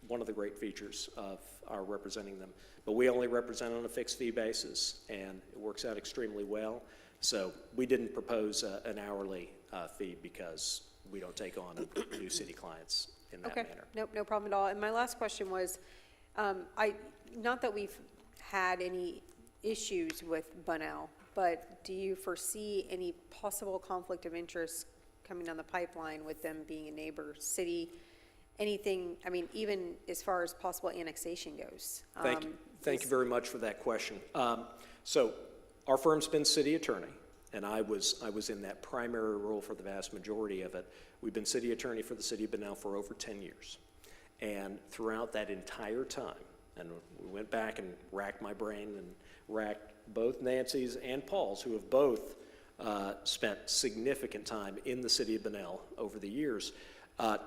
one of the great features of our representing them. But we only represent on a fixed fee basis, and it works out extremely well. So we didn't propose an hourly fee because we don't take on new city clients in that Okay, manner. nope, no problem at all. And my last question was, not that we've had any issues with Bunnell, but do you foresee any possible conflict of interest coming down the pipeline with them being a neighbor city? Anything, even as far as possible annexation goes? Thank you. Thank you very much for that question. So our firm's been city attorney, and I was in that primary role for the vast majority of it. We've been city attorney for the city of Bunnell for over 10 years. And throughout that entire time, and we went back and racked my brain and racked both Nancy's and Paul's, who have both spent significant time in the city of Bunnell over the years,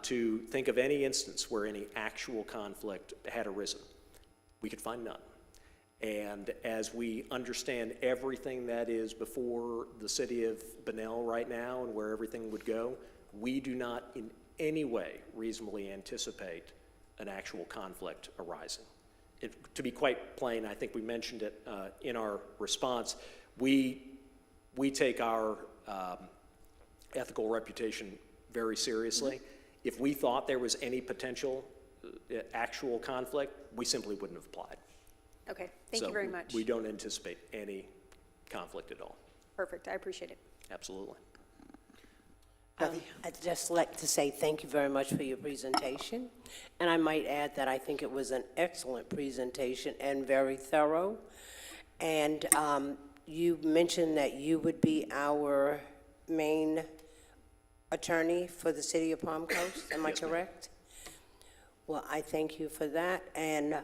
to think of any instance where any actual conflict had arisen. We could find none. And as we understand everything that is before the city of Bunnell right now and where everything would go, we do not in any way reasonably anticipate an actual conflict arising. To be quite plain, I think we mentioned it in our response, we take our ethical reputation very seriously. If we thought there was any potential actual conflict, we simply wouldn't have applied. Okay, thank you very much. So we don't anticipate any conflict at all. Perfect, I appreciate it. Absolutely. I'd just like to say thank you very much for your presentation. And I might add that I think it was an excellent presentation and very thorough. And you mentioned that you would be our main attorney for the city of Palm Coast. Am I correct? Well, I thank you for that. And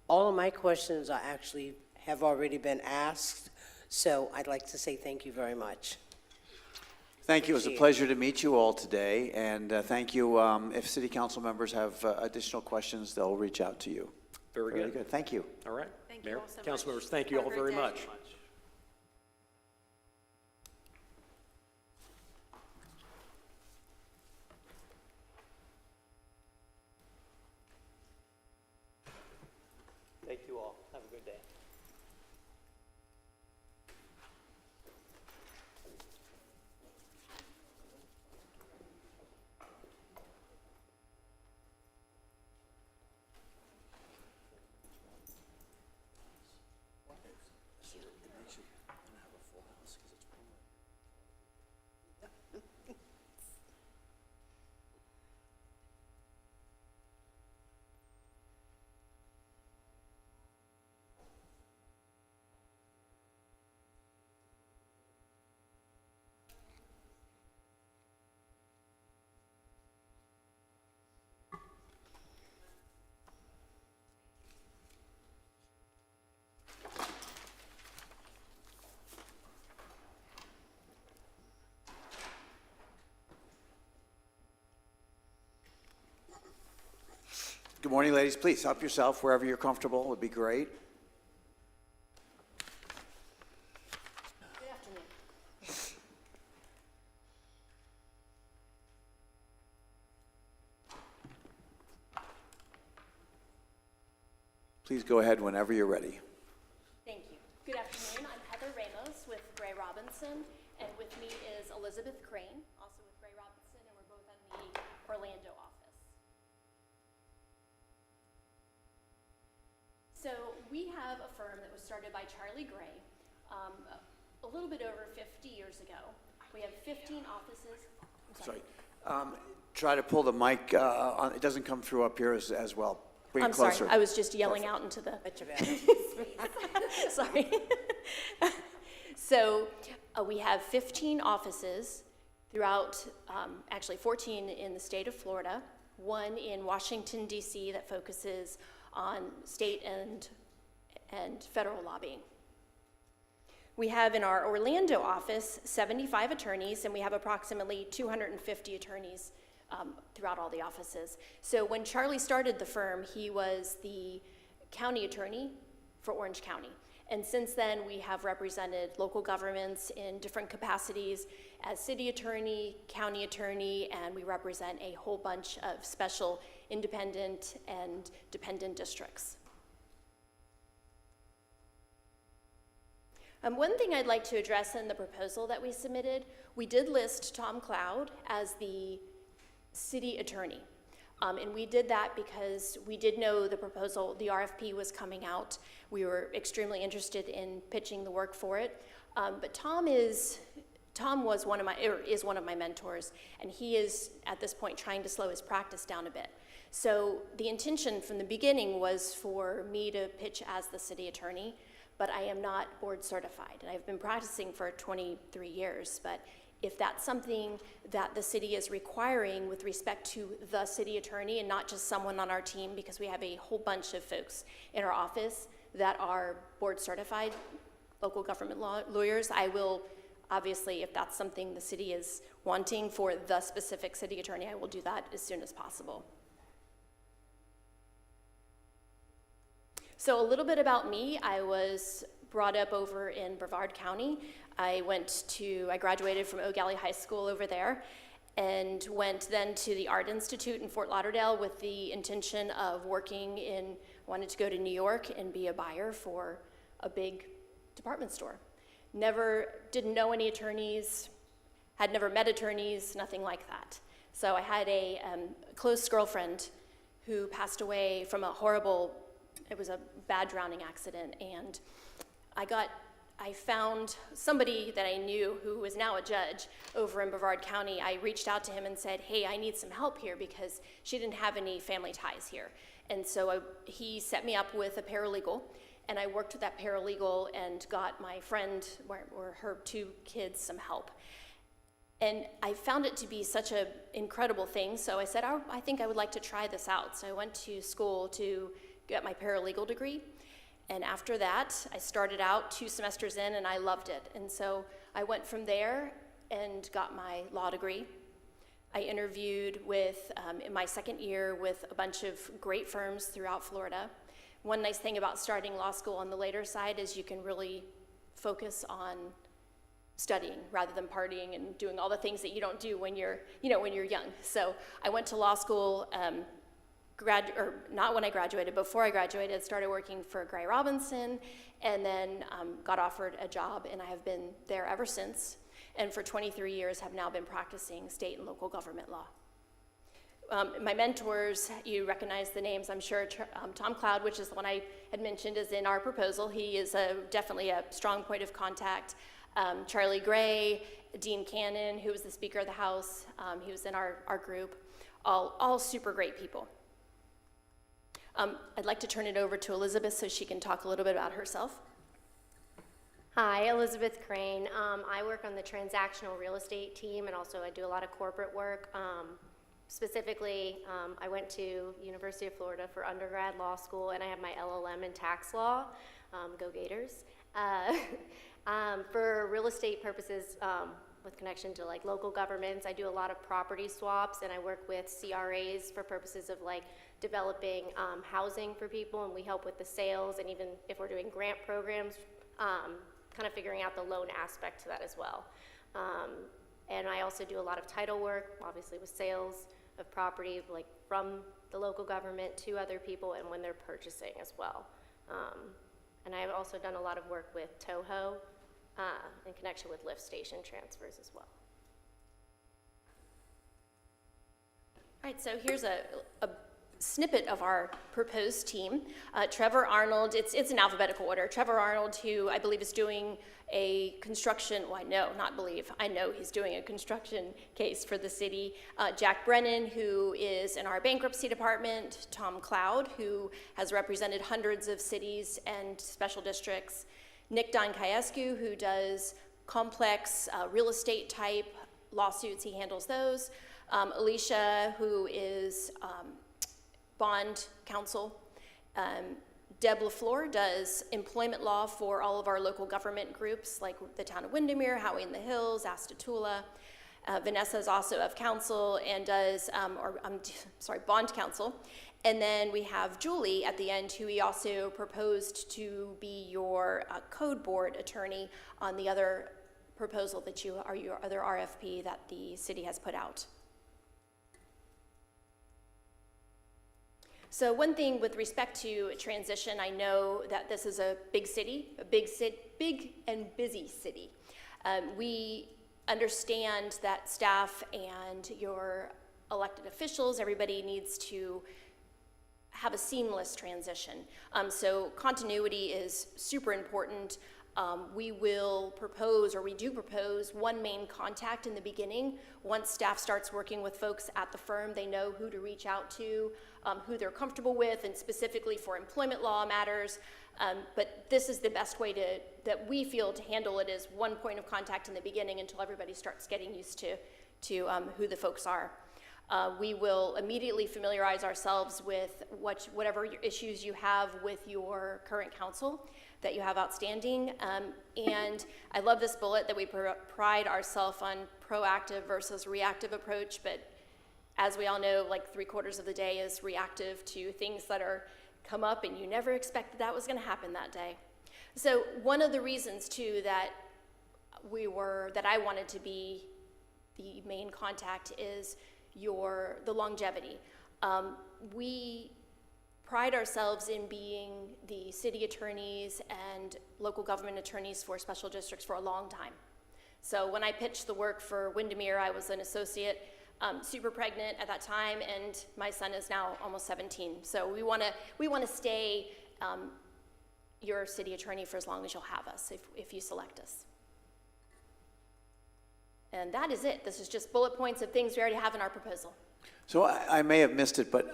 all of my questions actually have already been asked. So I'd like to say thank you very much. Thank you. It was a pleasure to meet you all today, and thank you. If city council members have additional questions, they'll reach out to you. Very good. good. Thank you. All right. Thank you Mayor, all so council much. members, thank you Have a all great very day. much. Thank you all. Have a good day. Good morning, ladies. Please help yourself wherever you're comfortable would be great. Please go ahead whenever you're ready. Thank you. Good afternoon. I'm Heather Ramos with Gray Robinson, and with me is Elizabeth Crane, also with Gray Robinson, and we're both on the Orlando office. So we have a firm that was started by Charlie Gray a little bit over 50 years ago. We have 15 offices. I'm sorry. Try to pull the mic on. It doesn't come through up here as well. Bring I'm it closer. sorry, I was just yelling out into the. Sorry. So we have 15 offices throughout, actually 14 in the state of Florida, one in Washington, D.C. that focuses on state and federal lobbying. We have in our Orlando office 75 attorneys, and we have approximately 250 attorneys throughout all the offices. So when Charlie started the firm, he was the county attorney for Orange County. And since then, we have represented local governments in different capacities as city attorney, county attorney, and we represent a whole bunch of special independent and dependent districts. One thing I'd like to address in the proposal that we submitted, we did list Tom Cloud as the city attorney. And we did that because we did know the proposal, the RFP was coming out. We were extremely interested in pitching the work for it. But Tom is one of my mentors, and he is at this point trying to slow his practice down a bit. So the intention from the beginning was for me to pitch as the city attorney, but I am not board certified. And I've been practicing for 23 years, but if that's something that the city is requiring with respect to the city attorney and not just someone on our team, because we have a whole bunch of folks in our office that are board certified local government lawyers, I will, obviously, if that's something the city is wanting for the specific city attorney, I will do that as soon as possible. So a little bit about me. I was brought up over in Brevard County. I graduated from Eau Gallie High School over there and went then to the Art Institute in Fort Lauderdale with the intention of wanted to go to New York and be a buyer for a big department store. Didn't know any attorneys, had never met attorneys, nothing like that. So I had a close girlfriend who passed away from it was a bad drowning accident, and I found somebody that I knew who was now a judge over in Brevard County. I reached out to him and said, hey, I need some help here because she didn't have any family ties here. And so he set me up with a paralegal, and I worked with that paralegal and got my friend or her 2 kids some help. And I found it to be such an incredible thing, so I said, I think I would like to try this out. So I went to school to get my paralegal degree. And after that, I started out 2 semesters in, and I loved it. And so I went from there and got my law degree. I interviewed in my second year with a bunch of great firms throughout Florida. One nice thing about starting law school on the later side is you can really focus on studying rather than partying and doing all the things that you don't do when you're young. So I went to law school, not when I graduated, before I graduated, started working for Gray Robinson, and then got offered a job, and I have been there ever since, and for 23 years have now been practicing state and local government law. My mentors, you recognize the names, I'm sure. Tom Cloud, which is the one I had mentioned, is in our proposal. He is definitely a strong point of contact. Charlie Gray, Dean Cannon, who was the Speaker of the House, he was in our group, all super great people. I'd like to turn it over to Elizabeth so she can talk a little bit about herself. Hi, Elizabeth Crane. I work on the transactional real estate team, and also I do a lot of corporate work. Specifically, I went to University of Florida for undergrad law school, and I have my LLM in tax law. Go Gators. For real estate purposes, with connection to like local governments, I do a lot of property swaps, and I work with CRAs for purposes of like developing housing for people, and we help with the sales, and even if we're doing grant programs, kind of figuring out the loan aspect to that as well. And I also do a lot of title work, obviously with sales of property, like from the local government to other people and when they're purchasing as well. And I've also done a lot of work with Toho in connection with lift station transfers as well. All right, so here's a snippet of our proposed team. Trevor Arnold, it's in alphabetical order. Trevor Arnold, who I believe is doing a construction, well, I know he's doing a construction case for the city. Jack Brennan, who is in our bankruptcy department. Tom Cloud, who has represented hundreds of cities and special districts. Nick Donkaescu, who does complex real estate type lawsuits, he handles those. Alicia, who is bond counsel. Deb LaFleur does employment law for all of our local government groups, like the town of Windermere, Howie in the Hills, Astatula. Vanessa is also of counsel and does, bond counsel. And then we have Julie at the end, who we also proposed to be your code board attorney on the other proposal that your other RFP that the city has put out. So one thing with respect to transition, I know that this is a big city, big and busy city. We understand that staff and your elected officials, everybody needs to have a seamless transition. So continuity is super important. We will propose, or we do propose, one main contact in the beginning. Once staff starts working with folks at the firm, they know who to reach out to, who they're comfortable with, and specifically for employment law matters. But this is the best way that we feel to handle it, is one point of contact in the beginning until everybody starts getting used to who the folks are. We will immediately familiarize ourselves with whatever issues you have with your current council that you have outstanding. And I love this bullet that we pride ourselves on proactive versus reactive approach, but as we all know, like 3/4 of the day is reactive to things that come up and you never expected that was gonna happen that day. So one of the reasons too that I wanted to be the main contact is the longevity. We pride ourselves in being the city attorneys and local government attorneys for special districts for a long time. So when I pitched the work for Windermere, I was an associate, super pregnant at that time, and my son is now almost 17. So we want to stay your city attorney for as long as you'll have us, if you select us. And that is it. This is just bullet points of things we already have in our proposal. So I may have missed it, but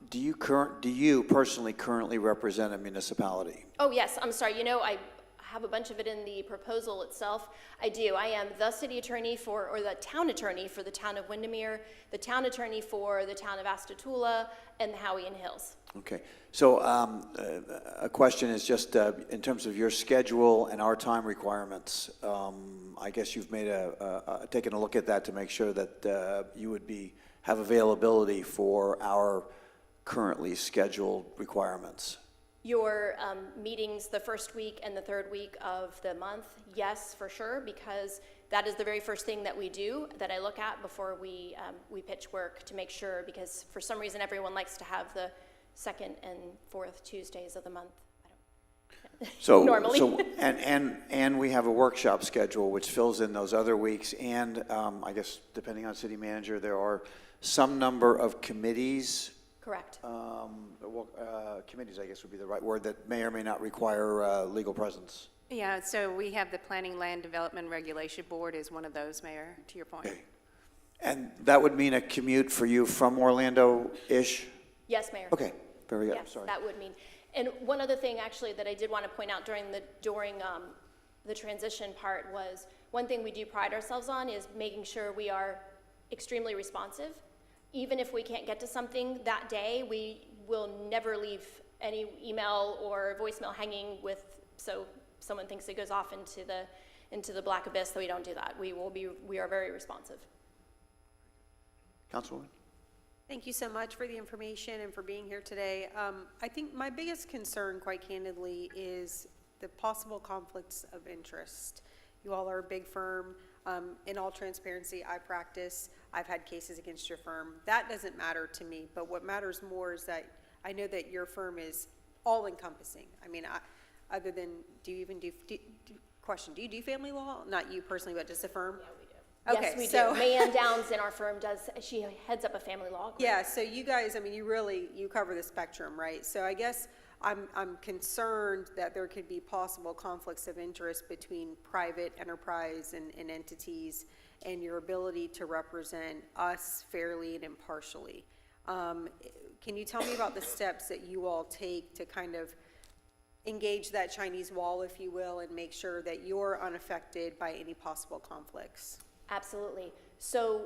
do you personally currently represent a municipality? Oh, yes, I'm sorry. I have a bunch of it in the proposal itself. I do. I am the city attorney or the town attorney for the town of Windermere, the town attorney for the town of Astatula, and the Howie and Hills. Okay. So a question is just in terms of your schedule and our time requirements, I guess you've made taken a look at that to make sure that you would have availability for our currently scheduled requirements. Your meetings the first week and the third week of the month, yes, for sure, because that is the very first thing that we do, that I look at before we pitch work, to make sure, because for some reason everyone likes to have the second and fourth Tuesdays of the month. Normally. And we have a workshop schedule which fills in those other weeks, and I guess depending on city manager, there are some number of committees. Correct. Committees, I guess would be the right word, that may or may not require legal presence. Yeah, so we have the Planning Land Development Regulation Board is one of those, Mayor, to your point. Okay. And that would mean a commute for you from Orlando-ish? Yes, Mayor. Okay, very good. Yes, Sorry. that would mean. And one other thing, actually, that I did want to point out during the transition part was, one thing we do pride ourselves on is making sure we are extremely responsive. Even if we can't get to something that day, we will never leave any email or voicemail hanging so someone thinks it goes off into the black abyss. That we don't do that. We are very responsive. Councilwoman? Thank you so much for the information and for being here today. I think my biggest concern, quite candidly, is the possible conflicts of interest. You all are a big firm. In all transparency, I've had cases against your firm. That doesn't matter to me, but what matters more is that I know that your firm is all-encompassing. I mean, other than, do you do you do family law? Not you personally, but just the firm? Yeah, we do. Okay, Yes, we so- do. Mayanne Downs in our firm does, she heads up a family law group. Yeah, so you guys, I mean, you cover the spectrum, right? So I guess I'm concerned that there could be possible conflicts of interest between private enterprise and entities and your ability to represent us fairly and impartially. Can you tell me about the steps that you all take to kind of engage that Chinese wall, if you will, and make sure that you're unaffected by any possible conflicts? Absolutely. So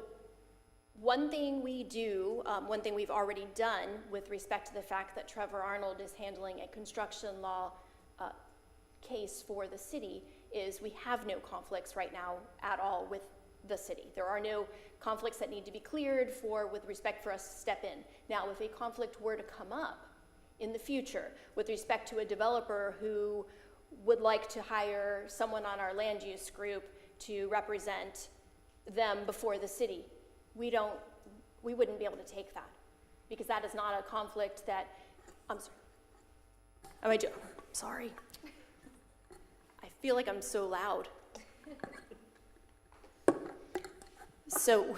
one thing we do, one thing we've already done with respect to the fact that Trevor Arnold is handling a construction law case for the city is we have no conflicts right now at all with the city. There are no conflicts that need to be cleared with respect for us to step in. Now, if a conflict were to come up in the future with respect to a developer who would like to hire someone on our land use group to represent them before the city, we wouldn't be able to take that because that is not a conflict that, I'm sorry. Sorry. I feel like I'm so loud. So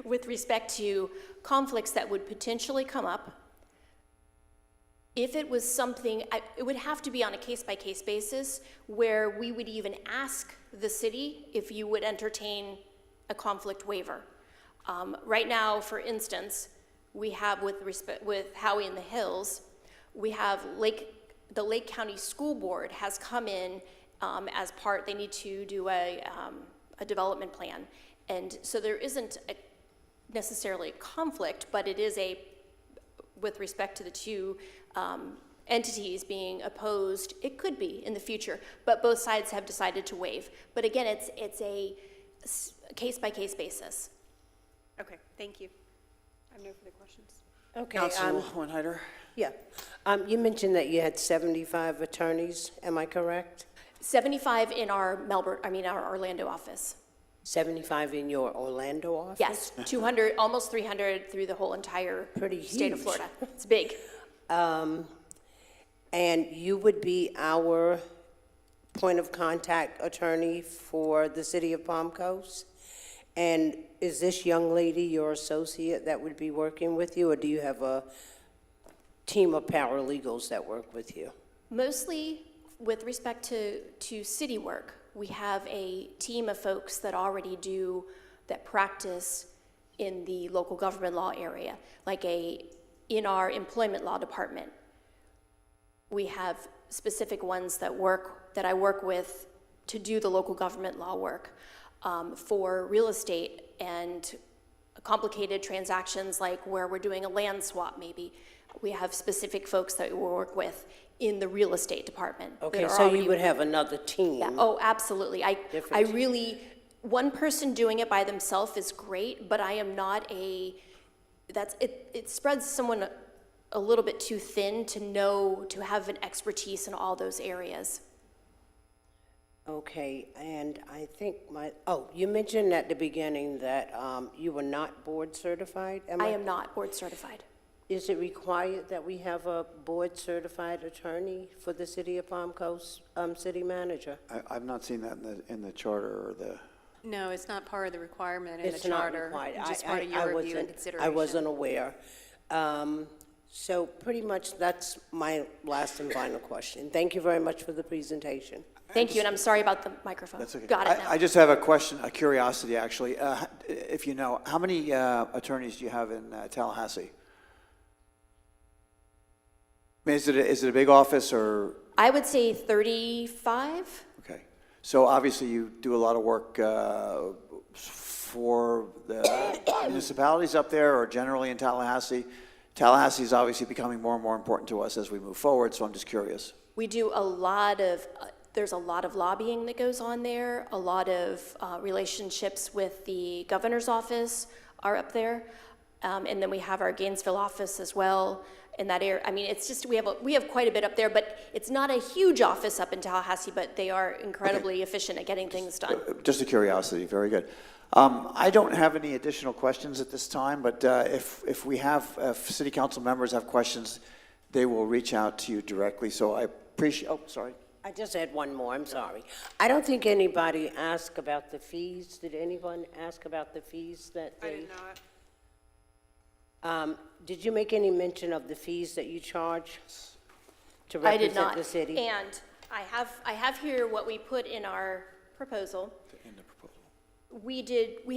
with respect to conflicts that would potentially come up, if it was something, it would have to be on a case-by-case basis where we would even ask the city if you would entertain a conflict waiver. Right now, for instance, we have with Howie in the Hills, we have the Lake County School Board has come in as part, they need to do a development plan. And so there isn't necessarily a conflict, but it is with respect to the two entities being opposed, it could be in the future, but both sides have decided to waive. But again, it's a case-by-case basis. Okay, thank you. I have no further questions. Okay. Councilwoman Hyder? Yeah. You mentioned that you had 75 attorneys, am I correct? 75 in our Orlando office. 75 in your Orlando office? Yes, 200, almost 300 through the whole entire Pretty state of huge. Florida. It's big. And you would be our point of contact attorney for the city of Palm Coast? And is this young lady your associate that would be working with you, or do you have a team of paralegals that work with you? Mostly with respect to city work, we have a team of folks that already that practice in the local government law area, in our employment law department. We have specific ones that I work with to do the local government law work for real estate and complicated transactions like where we're doing a land swap maybe. We have specific folks that we work with in the real estate department. that Okay, are so already- you would have another team? Yeah, oh, absolutely. I Different. really, one person doing it by themselves is great, but I am not it spreads someone a little bit too thin to have an expertise in all those areas. Okay, and I think you mentioned at the beginning that you were not board certified? I am not board certified. Is it required that we have a board-certified attorney for the city of Palm Coast, city manager? I've not seen that in the charter or the, No, it's not part of the requirement in the It's not charter. required. It's just I- part of your I review and wasn't- consideration. I wasn't aware. So pretty much that's my last and final question. Thank you very much for the presentation. Thank you, and I'm sorry about the microphone. that's okay. Got it now. I just have a question, a curiosity, actually. If you know, how many attorneys do you have in Tallahassee? I mean, is it a big office or? I would say 35. Okay. So obviously you do a lot of work for the municipalities up there or generally in Tallahassee. Tallahassee is obviously becoming more and more important to us as we move forward, so I'm just curious. We do there's a lot of lobbying that goes on there, a lot of relationships with the governor's office are up there, and then we have our Gainesville office as well, in that area. I mean, it's just, we have quite a bit up there, but it's not a huge office up in Tallahassee, but they are incredibly efficient at getting things done. Just a curiosity, very good. I don't have any additional questions at this time, but if we have, if city council members have questions, they will reach out to you directly. So I appreciate, oh, sorry. I just had one more, I'm sorry. I don't think anybody asked about the fees. Did anyone ask about the fees that they? I did not. Did you make any mention of the fees that you charge to I did represent not. the city? And I have here what we put in our proposal. We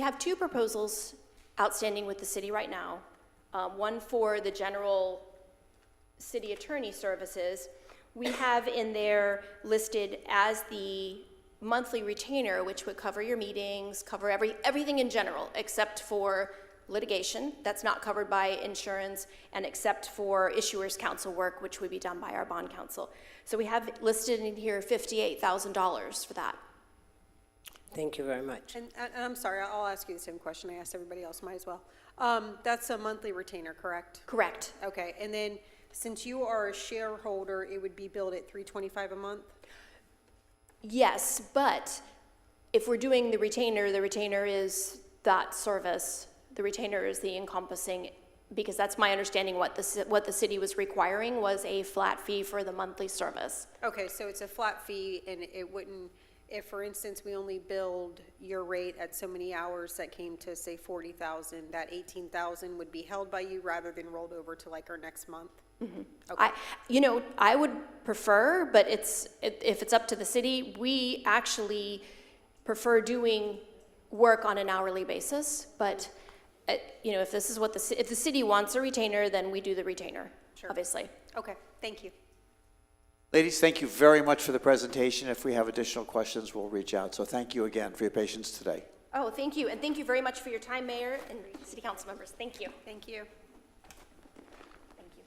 have two proposals outstanding with the city right now. One for the general city attorney services. We have in there listed as the monthly retainer, which would cover your meetings, cover everything in general, except for litigation, that's not covered by insurance, and except for issuers counsel work, which would be done by our bond counsel. So we have listed in here $58,000 for that. Thank you very much. And I'm sorry, I'll ask you the same question I asked everybody else, might as well. That's a monthly retainer, correct? Correct. Okay, and then since you are a shareholder, it would be billed at $325 a month? Yes, but if we're doing the retainer is that service. The retainer is the encompassing, because that's my understanding what the city was requiring was a flat fee for the monthly service. Okay, so it's a flat fee, and it wouldn't, if, for instance, we only billed your rate at so many hours that came to, say, 40,000, that 18,000 would be held by you rather than rolled over to like our next month? Mm-hmm. Okay. I would prefer, but if it's up to the city, we actually prefer doing work on an hourly basis, but if this is what if the city wants a retainer, then we do the retainer, Sure. obviously. Okay, thank you. Ladies, thank you very much for the presentation. If we have additional questions, we'll reach out. So thank you again for your patience today. Oh, thank you, and thank you very much for your time, Mayor and City Council members. Thank you. Thank you. Thank you.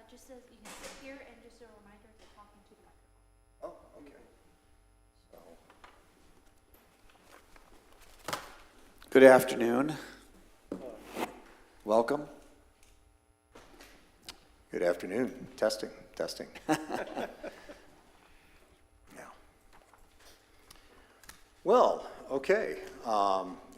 Just says you can sit here, and just a reminder to talk into the microphone. Oh, okay. Good afternoon. Welcome. Good afternoon. Testing. Yeah. Well, okay.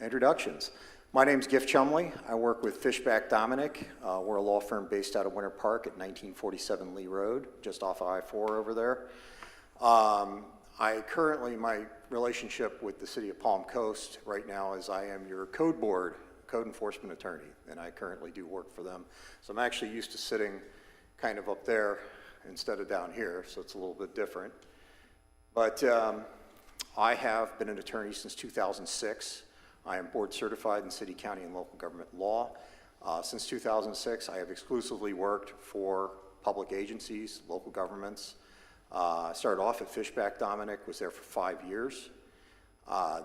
Introductions. My name's Giff Chumley. I work with Fishback Dominic. We're a law firm based out of Winter Park at 1947 Lee Road, just off of I-4 over there. My relationship with the city of Palm Coast right now is I am your code board, code enforcement attorney, and I currently do work for them. So I'm actually used to sitting kind of up there instead of down here, so it's a little bit different. But I have been an attorney since 2006. I am board certified in city, county, and local government law. Since 2006, I have exclusively worked for public agencies, local governments. I started off at Fishback Dominic, was there for 5 years.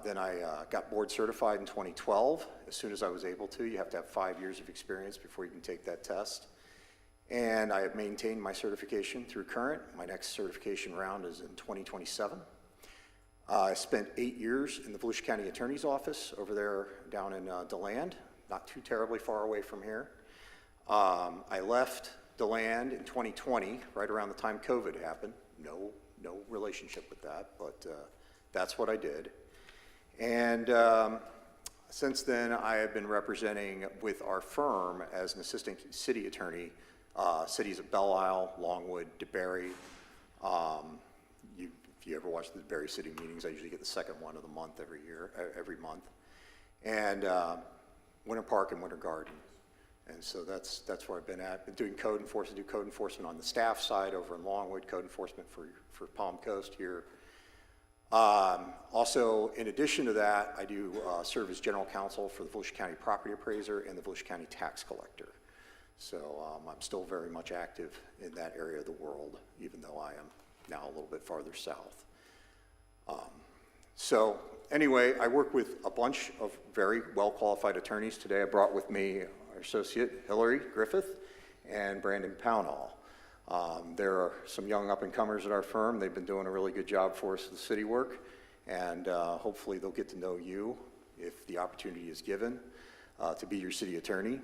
Then I got board certified in 2012. As soon as I was able to, you have to have 5 years of experience before you can take that test. And I have maintained my certification through current. My next certification round is in 2027. I spent 8 years in the Volusia County Attorney's Office over there down in DeLand, not too terribly far away from here. I left DeLand in 2020, right around the time COVID happened. No relationship with that, but that's what I did. And since then, I have been representing with our firm as an assistant city attorney Cities of Belle Isle, Longwood, DeBerry. If you ever watch the DeBerry City meetings, I usually get the second one of the month every month. And Winter Park and Winter Garden. And so that's where I've been at. Been doing code enforcement, do code enforcement on the staff side over in Longwood, code enforcement for Palm Coast here. Also, in addition to that, I do serve as general counsel for the Volusia County Property Appraiser and the Volusia County Tax Collector. So I'm still very much active in that area of the world, even though I am now a little bit farther south. So anyway, I work with a bunch of very well-qualified attorneys. Today I brought with me our associate, Hillary Griffith, and Brandon Pownall. There are some young up-and-comers at our firm. They've been doing a really good job for us with the city work, and hopefully they'll get to know you if the opportunity is given to be your city attorney.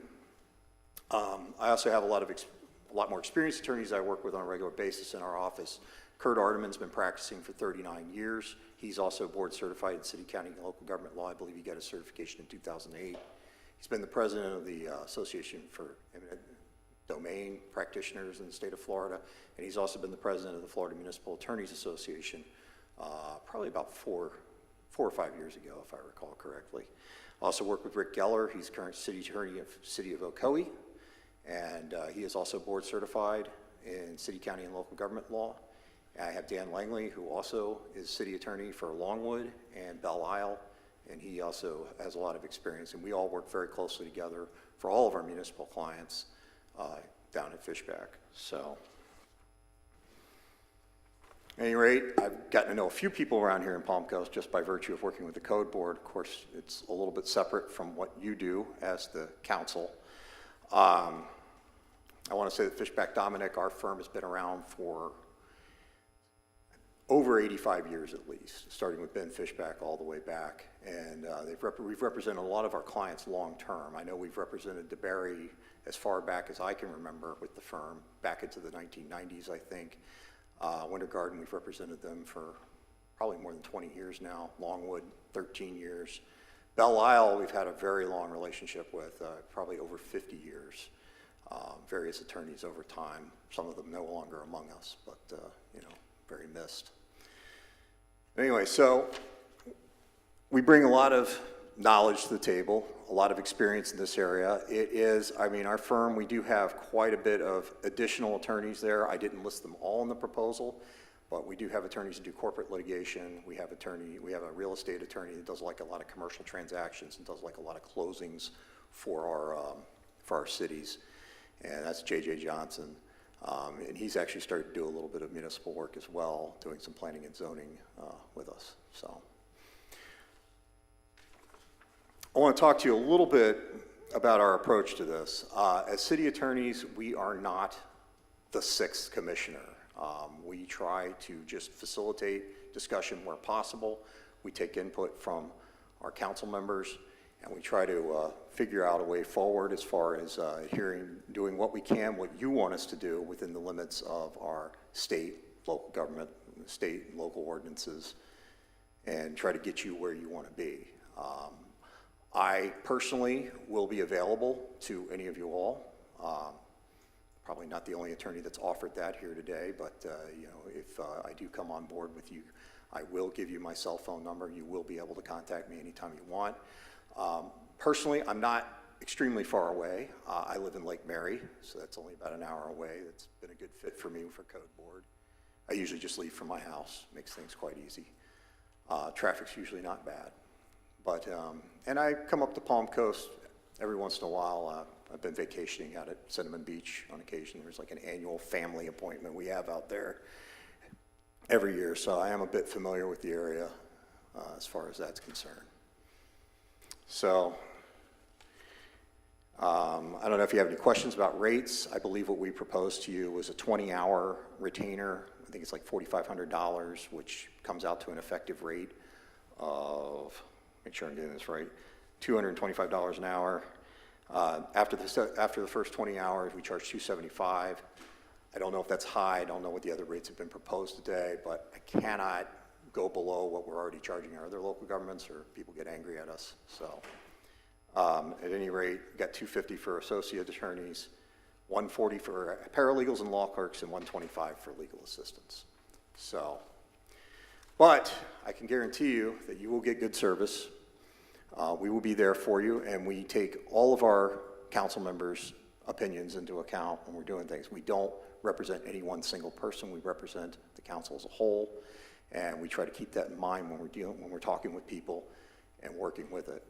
I also have a lot more experienced attorneys I work with on a regular basis in our office. Kurt Ardeman's been practicing for 39 years. He's also board certified in city, county, and local government law. I believe he got his certification in 2008. He's been the president of the Association for Eminent Domain Practitioners in the state of Florida, and he's also been the president of the Florida Municipal Attorneys Association probably about four or 5 years ago, if I recall correctly. I also work with Rick Geller. He's current city attorney of City of Ocoee, and he is also board certified in city, county, and local government law. I have Dan Langley, who also is city attorney for Longwood and Belle Isle, and he also has a lot of experience, and we all work very closely together for all of our municipal clients down at Fishback. So, at any rate, I've gotten to know a few people around here in Palm Coast just by virtue of working with the Code Board. Of course, it's a little bit separate from what you do as the council. I want to say that Fishback Dominic, our firm, has been around for over 85 years at least, starting with Ben Fishback all the way back. And we've represented a lot of our clients long term. I know we've represented DeBerry as far back as I can remember with the firm, back into the 1990s, I think. Winter Garden, we've represented them for probably more than 20 years now. Longwood, 13 years. Belle Isle, we've had a very long relationship with, probably over 50 years. Various attorneys over time, some of them no longer among us, but you know, very missed. Anyway, so we bring a lot of knowledge to the table, a lot of experience in this area. It is, I mean, our firm, we do have quite a bit of additional attorneys there. I didn't list them all in the proposal, but we do have attorneys that do corporate litigation. We have a real estate attorney that does like a lot of commercial transactions and does like a lot of closings for our cities. And that's J.J. Johnson. And he's actually started to do a little bit of municipal work as well, doing some planning and zoning with us. So I want to talk to you a little bit about our approach to this. As city attorneys, we are not the sixth commissioner. We try to just facilitate discussion where possible. We take input from our council members, and we try to figure out a way forward as far as doing what we can, what you want us to do within the limits of our state, local government, state and local ordinances, and try to get you where you want to be. I personally will be available to any of you all. Probably not the only attorney that's offered that here today, but you know, if I do come on board with you, I will give you my cell phone number. You will be able to contact me anytime you want. Personally, I'm not extremely far away. I live in Lake Mary, so that's only about an hour away. That's been a good fit for me for Code Board. I usually just leave from my house, makes things quite easy. Traffic's usually not bad. But, and I come up to Palm Coast every once in a while. I've been vacationing out at Cinnamon Beach on occasion. There's like an annual family appointment we have out there every year, so I am a bit familiar with the area as far as that's concerned. So, I don't know if you have any questions about rates. I believe what we proposed to you was a 20-hour retainer. I think it's like $4,500, which comes out to an effective rate of, make sure I'm getting this right, $225 an hour. After the first 20 hours, we charge $275. I don't know if that's high. I don't know what the other rates have been proposed today, but I cannot go below what we're already charging our other local governments, or people get angry at us. So at any rate, we got $250 for associate attorneys, 140 for paralegals and law clerks, and 125 for legal assistants. So, but I can guarantee you that you will get good service. We will be there for you, and we take all of our council members' opinions into account when we're doing things. We don't represent any one single person. We represent the council as a whole, and we try to keep that in mind when we're talking with people and working with it.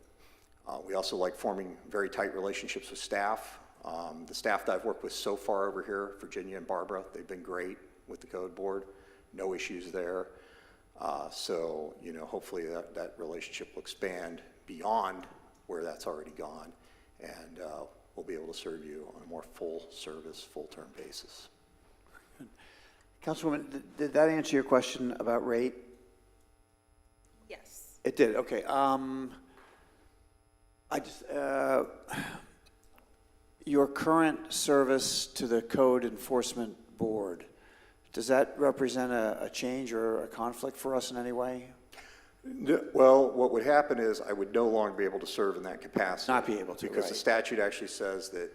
We also like forming very tight relationships with staff. The staff that I've worked with so far over here, Virginia and Barbara, they've been great with the code board. No issues there. So, you know, hopefully that relationship will expand beyond where that's already gone, and we'll be able to serve you on a more full service, full-term basis. Councilwoman, did that answer your question about rate? Yes. It did, okay. Your current service to the Code Enforcement Board, does that represent a change or a conflict for us in any way? Well, what would happen is I would no longer be able to serve in that capacity. Not be able to, because right. the statute actually says that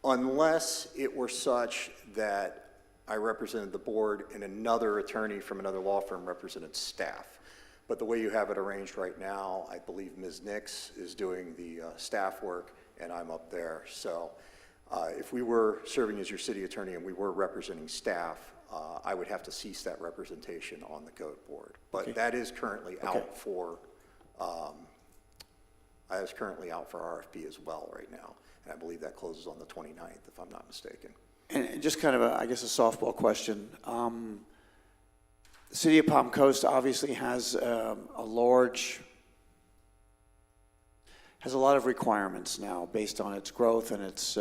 unless it were such that I represented the board and another attorney from another law firm represented staff. But the way you have it arranged right now, I believe Ms. Nix is doing the staff work and I'm up there. So if we were serving as your city attorney and we were representing staff, I would have to cease that representation on the code board. But that is currently out for RFP as well right now. And I believe that closes on the 29th, if I'm not mistaken. And just kind of, I guess, a softball question. The city of Palm Coast obviously has a lot of requirements now based on its growth and its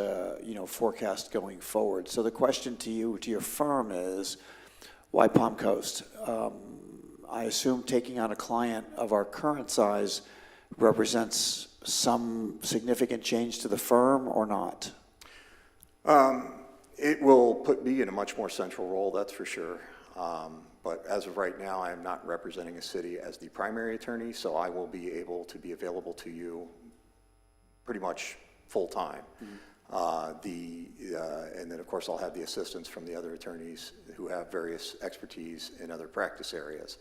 forecast going forward. So the question to you, to your firm, is why Palm Coast? I assume taking on a client of our current size represents some significant change to the firm or not? It will put me in a much more central role, that's for sure. But as of right now, I am not representing a city as the primary attorney, so I will be able to be available to you pretty much full-time. And then, of course, I'll have the assistance from the other attorneys who have various expertise in other practice areas.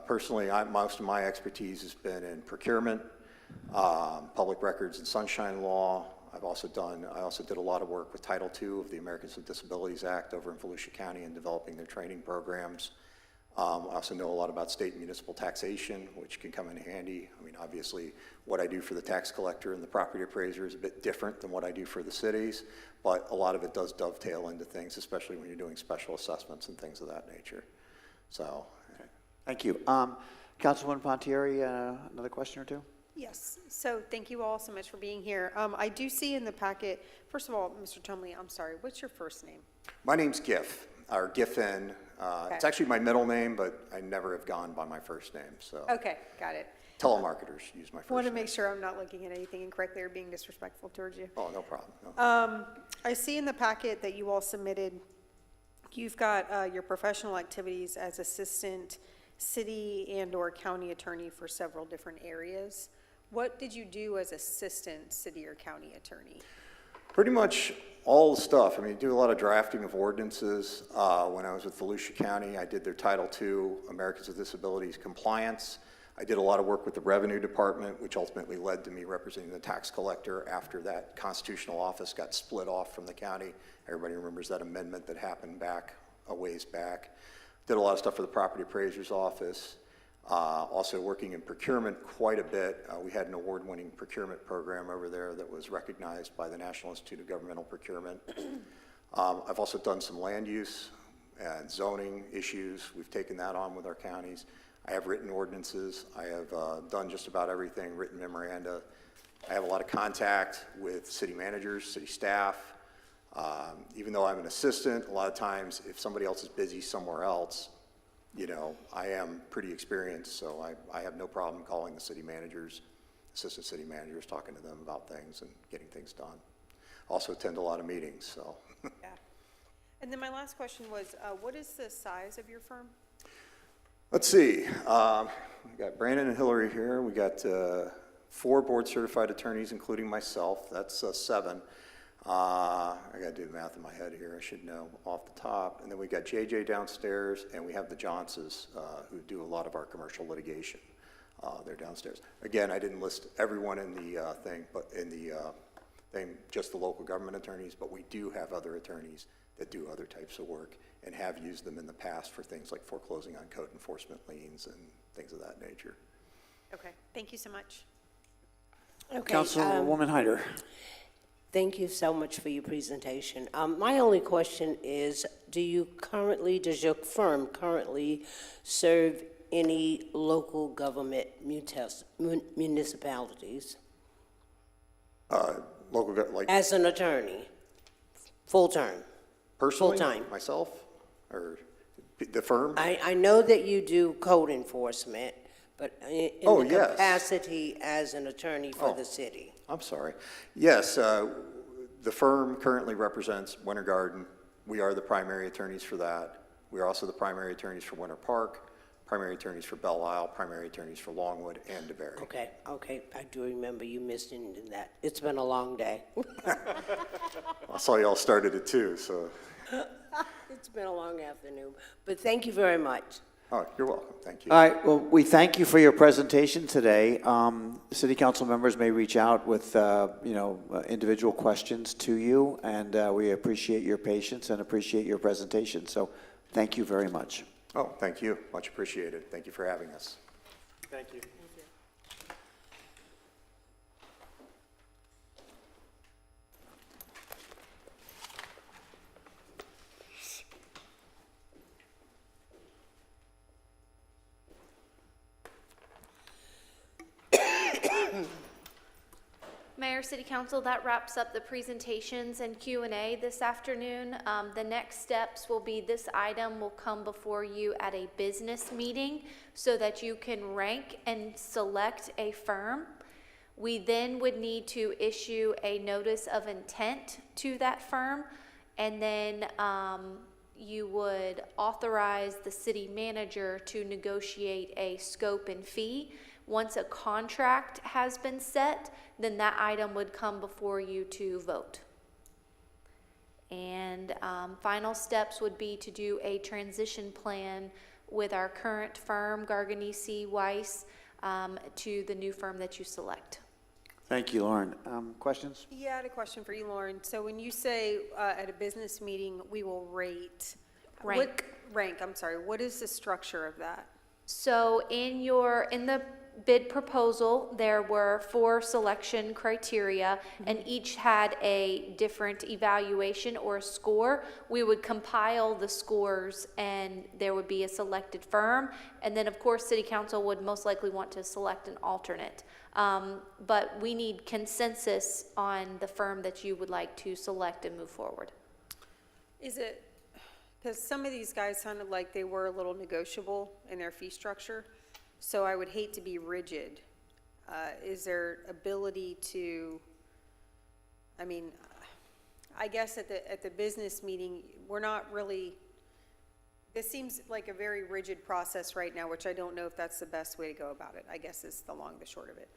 Personally, most of my expertise has been in procurement, public records and sunshine law. I also did a lot of work with Title II of the Americans with Disabilities Act over in Volusia County in developing their training programs. I also know a lot about state and municipal taxation, which can come in handy. I mean, obviously, what I do for the tax collector and the property appraiser is a bit different than what I do for the cities, but a lot of it does dovetail into things, especially when you're doing special assessments and things of that nature. So, Thank you. Councilwoman Pontieri, another question or two? Yes, so thank you all so much for being here. I do see in the packet, first of all, Mr. Tumley, I'm sorry, what's your first name? my name's Giff, or Giffen. It's actually my middle name, but I never have gone by my first name, so. Okay, got it. Telemarketers use my first name. Want to make sure I'm not looking at anything incorrectly or being disrespectful towards you. Oh, no problem. No. I see in the packet that you all submitted, you've got your professional activities as assistant city and/or county attorney for several different areas. What did you do as assistant city or county attorney? Pretty much all the stuff. I mean, do a lot of drafting of ordinances. When I was with Volusia County, I did their Title II, Americans with Disabilities compliance. I did a lot of work with the Revenue Department, which ultimately led to me representing the tax collector after that constitutional office got split off from the county. Everybody remembers that amendment that happened back a ways back. Did a lot of stuff for the property appraiser's office. Also working in procurement quite a bit. We had an award-winning procurement program over there that was recognized by the National Institute of Governmental Procurement. I've also done some land use and zoning issues. We've taken that on with our counties. I have written ordinances. I have done just about everything, written memoranda. I have a lot of contact with city managers, city staff. Even though I'm an assistant, a lot of times if somebody else is busy somewhere else, you know, I am pretty experienced, so I have no problem calling the city managers, assistant city managers, talking to them about things and getting things done. Also attend a lot of meetings, so. Yeah. And then my last question was, what is the size of your firm? Let's see. We got Brandon and Hillary here. We got 4 board certified attorneys, including myself. That's 7. I gotta do the math in my head here, I should know off the top. And then we got JJ downstairs, and we have the Johnses, who do a lot of our commercial litigation. They're downstairs. Again, I didn't list everyone in the thing, but in the thing, just the local government attorneys, but we do have other attorneys that do other types of work and have used them in the past for things like foreclosing on code enforcement liens and things of that nature. Okay, thank you so much. Okay, Councilwoman Hyder. thank you so much for your presentation. My only question is, does your firm currently serve any local government municipalities Like as an attorney, full-term? personally, full-time. myself, or the firm? I know that you do code enforcement, but in Oh, the yes. capacity as an attorney for Oh. the city. I'm sorry. Yes, the firm currently represents Winter Garden. We are the primary attorneys for that. We are also the primary attorneys for Winter Park, primary attorneys for Belle Isle, primary attorneys for Longwood and DeBerry. Okay, I do remember you mentioning that. It's been a long day. I saw y'all started it too, so, It's been a long afternoon, but thank you very much. oh, you're welcome. Thank you. All right, well, we thank you for your presentation today. City council members may reach out with, individual questions to you, and we appreciate your patience and appreciate your presentation. So thank you very much. Oh, thank you. Much appreciated. Thank you for having us. Thank you. Mayor, City Council, that wraps up the presentations and Q&A this afternoon. The next steps will be this item will come before you at a business meeting so that you can rank and select a firm. We then would need to issue a notice of intent to that firm, and then you would authorize the city manager to negotiate a scope and fee. Once a contract has been set, then that item would come before you to vote. And final steps would be to do a transition plan with our current firm, Garganese Weiss, to the new firm that you select. Thank you, Lauren. Questions? Yeah, I had a question for you, Lauren. So when you say at a business meeting, we will rate. Rank. What is the structure of that? So in the bid proposal, there were 4 selection criteria, and each had a different evaluation or score. We would compile the scores, and there would be a selected firm. And then, of course, City Council would most likely want to select an alternate. But we need consensus on the firm that you would like to select and move forward. Is it, because some of these guys sounded like they were a little negotiable in their fee structure, so I would hate to be rigid. Is there ability to, I guess at the business meeting, we're not really, this seems like a very rigid process right now, which I don't know if that's the best way to go about it, I guess is the long, the short of it.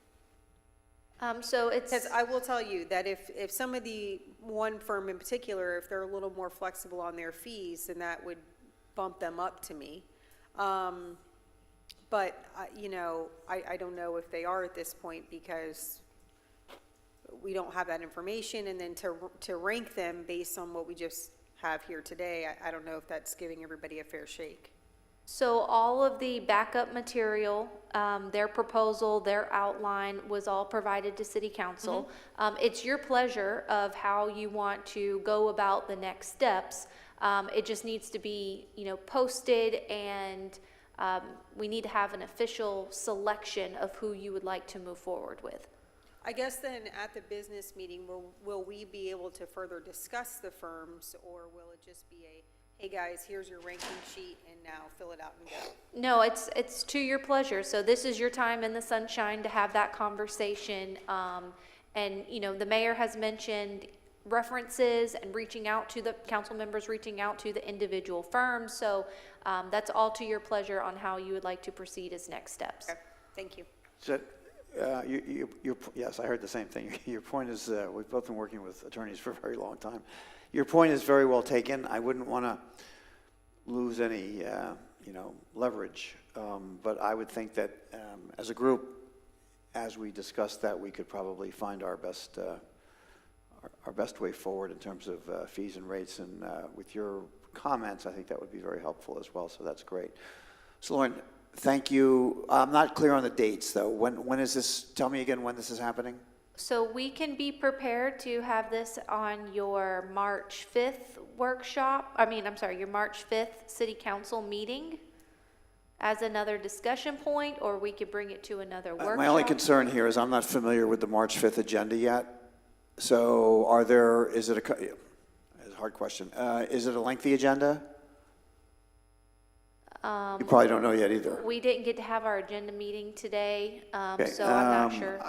So it's... Because I will tell you that if some of the one firm in particular, if they're a little more flexible on their fees, then that would bump them up to me. But, I don't know if they are at this point because we don't have that information. And then to rank them based on what we just have here today, I don't know if that's giving everybody a fair shake. So all of the backup material, their proposal, their outline was all provided to City Council. It's your pleasure of how you want to go about the next steps. It just needs to be, posted, and we need to have an official selection of who you would like to move forward with. I guess then at the business meeting, will we be able to further discuss the firms, or will it just be hey guys, here's your ranking sheet and now fill it out and go? No, it's to your pleasure. So this is your time in the sunshine to have that conversation. And, the mayor has mentioned references and reaching out to the council members, reaching out to the individual firms. So that's all to your pleasure on how you would like to proceed as next steps. Okay, thank you. So Yes, I heard the same thing. Your point is, we've both been working with attorneys for a very long time. Your point is very well taken. I wouldn't want to lose any, leverage. But I would think that as a group, as we discuss that, we could probably find our best way forward in terms of fees and rates. And with your comments, I think that would be very helpful as well. So that's great. So Lauren, thank you. I'm not clear on the dates, though. When is this? Tell me again when this is happening. So we can be prepared to have this on your March 5th your March 5th City Council meeting as another discussion point, or we could bring it to another workshop. My only concern here is I'm not familiar with the March 5th agenda yet. So it's a hard question. Is it a lengthy agenda? You probably don't know yet either. We didn't get to have our agenda meeting today, Okay, so I'm not sure.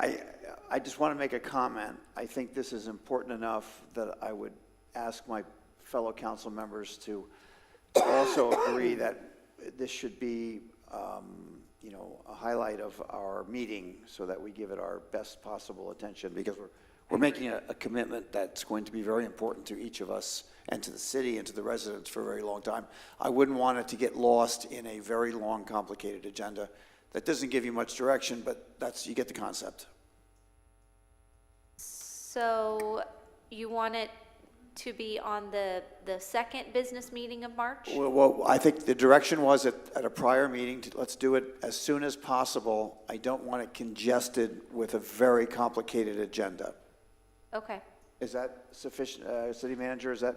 I just want to make a comment. I think this is important enough that I would ask my fellow council members to also agree that this should be, a highlight of our meeting so that we give it our best possible attention, because we're making a commitment that's going to be very important to each of us and to the city and to the residents for a very long time. I wouldn't want it to get lost in a very long, complicated agenda that doesn't give you much direction, but you get the concept. So you want it to be on the second business meeting of March? Well, I think the direction was at a prior meeting, let's do it as soon as possible. I don't want it congested with a very complicated agenda. Okay. Is that sufficient, City Manager? Is that,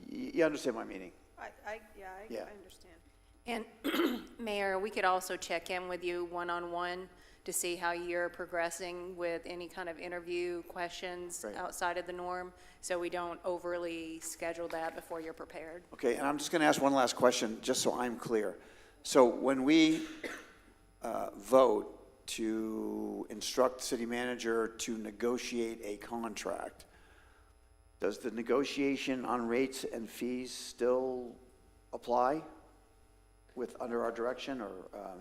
you understand my meaning? I Yeah. And Mayor, we could also check in with you one-on-one to see how you're progressing with any kind of interview questions Right. outside of the norm, so we don't overly schedule that before you're prepared. Okay, and I'm just going to ask one last question, just so I'm clear. So when we vote to instruct the city manager to negotiate a contract, does the negotiation on rates and fees still apply under our direction, or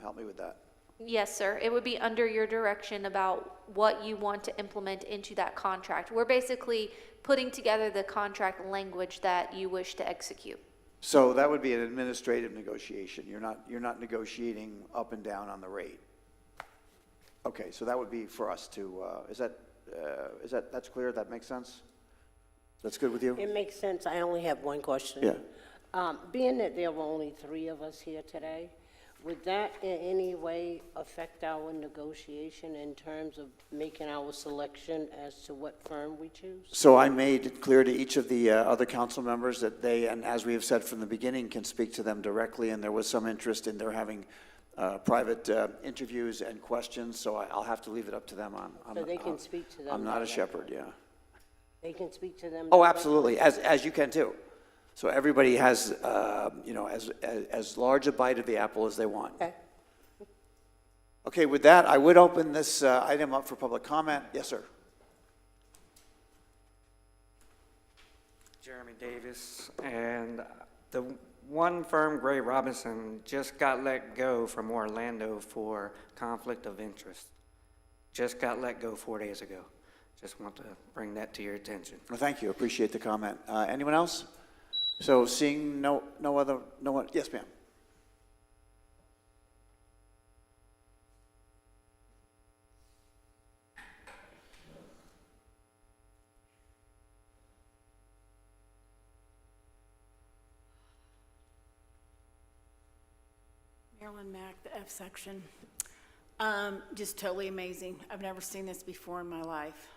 help me with that? Yes, sir. It would be under your direction about what you want to implement into that contract. We're basically putting together the contract language that you wish to execute. So that would be an administrative negotiation. You're not negotiating up and down on the rate. Okay, so that would be for us to, that's clear? That makes sense? That's good with you? It makes sense. I only have one question. Yeah. Being that there were only 3 of us here today, would that in any way affect our negotiation in terms of making our selection as to what firm we choose? So I made it clear to each of the other council members that they, and as we have said from the beginning, can speak to them directly, and there was some interest in their having private interviews and questions, so I'll have to leave it up to them. So they can speak to them I'm not a directly. shepherd, yeah. They can speak to them? Oh, directly? absolutely, as you can too. So everybody has, as large a bite of the apple as they want. Okay. Okay, with that, I would open this item up for public comment. Yes, sir. Jeremy Davis, and the one firm, Gray Robinson, just got let go from Orlando for conflict of interest. Just got let go 4 days ago. Just want to bring that to your attention. Well, thank you, appreciate the comment. Anyone else? So seeing no one, yes, ma'am. Marilyn Mack, the F section. Just totally amazing. I've never seen this before in my life.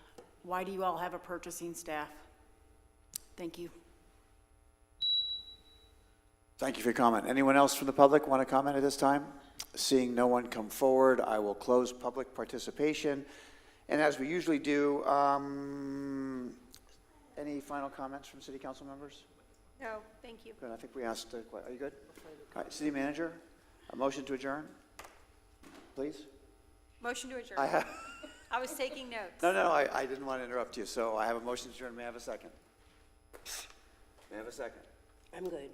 Why do you all have a purchasing staff? Thank you. Thank you for your comment. Anyone else from the public want to comment at this time? Seeing no one come forward, I will close public participation. And as we usually do, any final comments from city council members? No, thank you. Good, I think we asked, are you good? All right, city manager, a motion to adjourn, please? Motion to adjourn. I was taking notes. No, I didn't want to interrupt you, so I have a motion to adjourn. May I have a second? May I have a second? I'm good.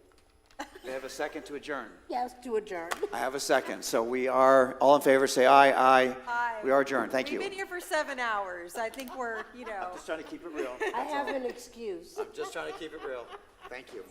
May I have a second to adjourn? Yes, to adjourn. I have a second. So we are, all in favor, say aye. Aye. Aye. We are adjourned. Thank you. We've been here for 7 hours. I think we're, you know. Just trying to keep it real. I have an excuse. I'm just trying to keep it real. Thank you.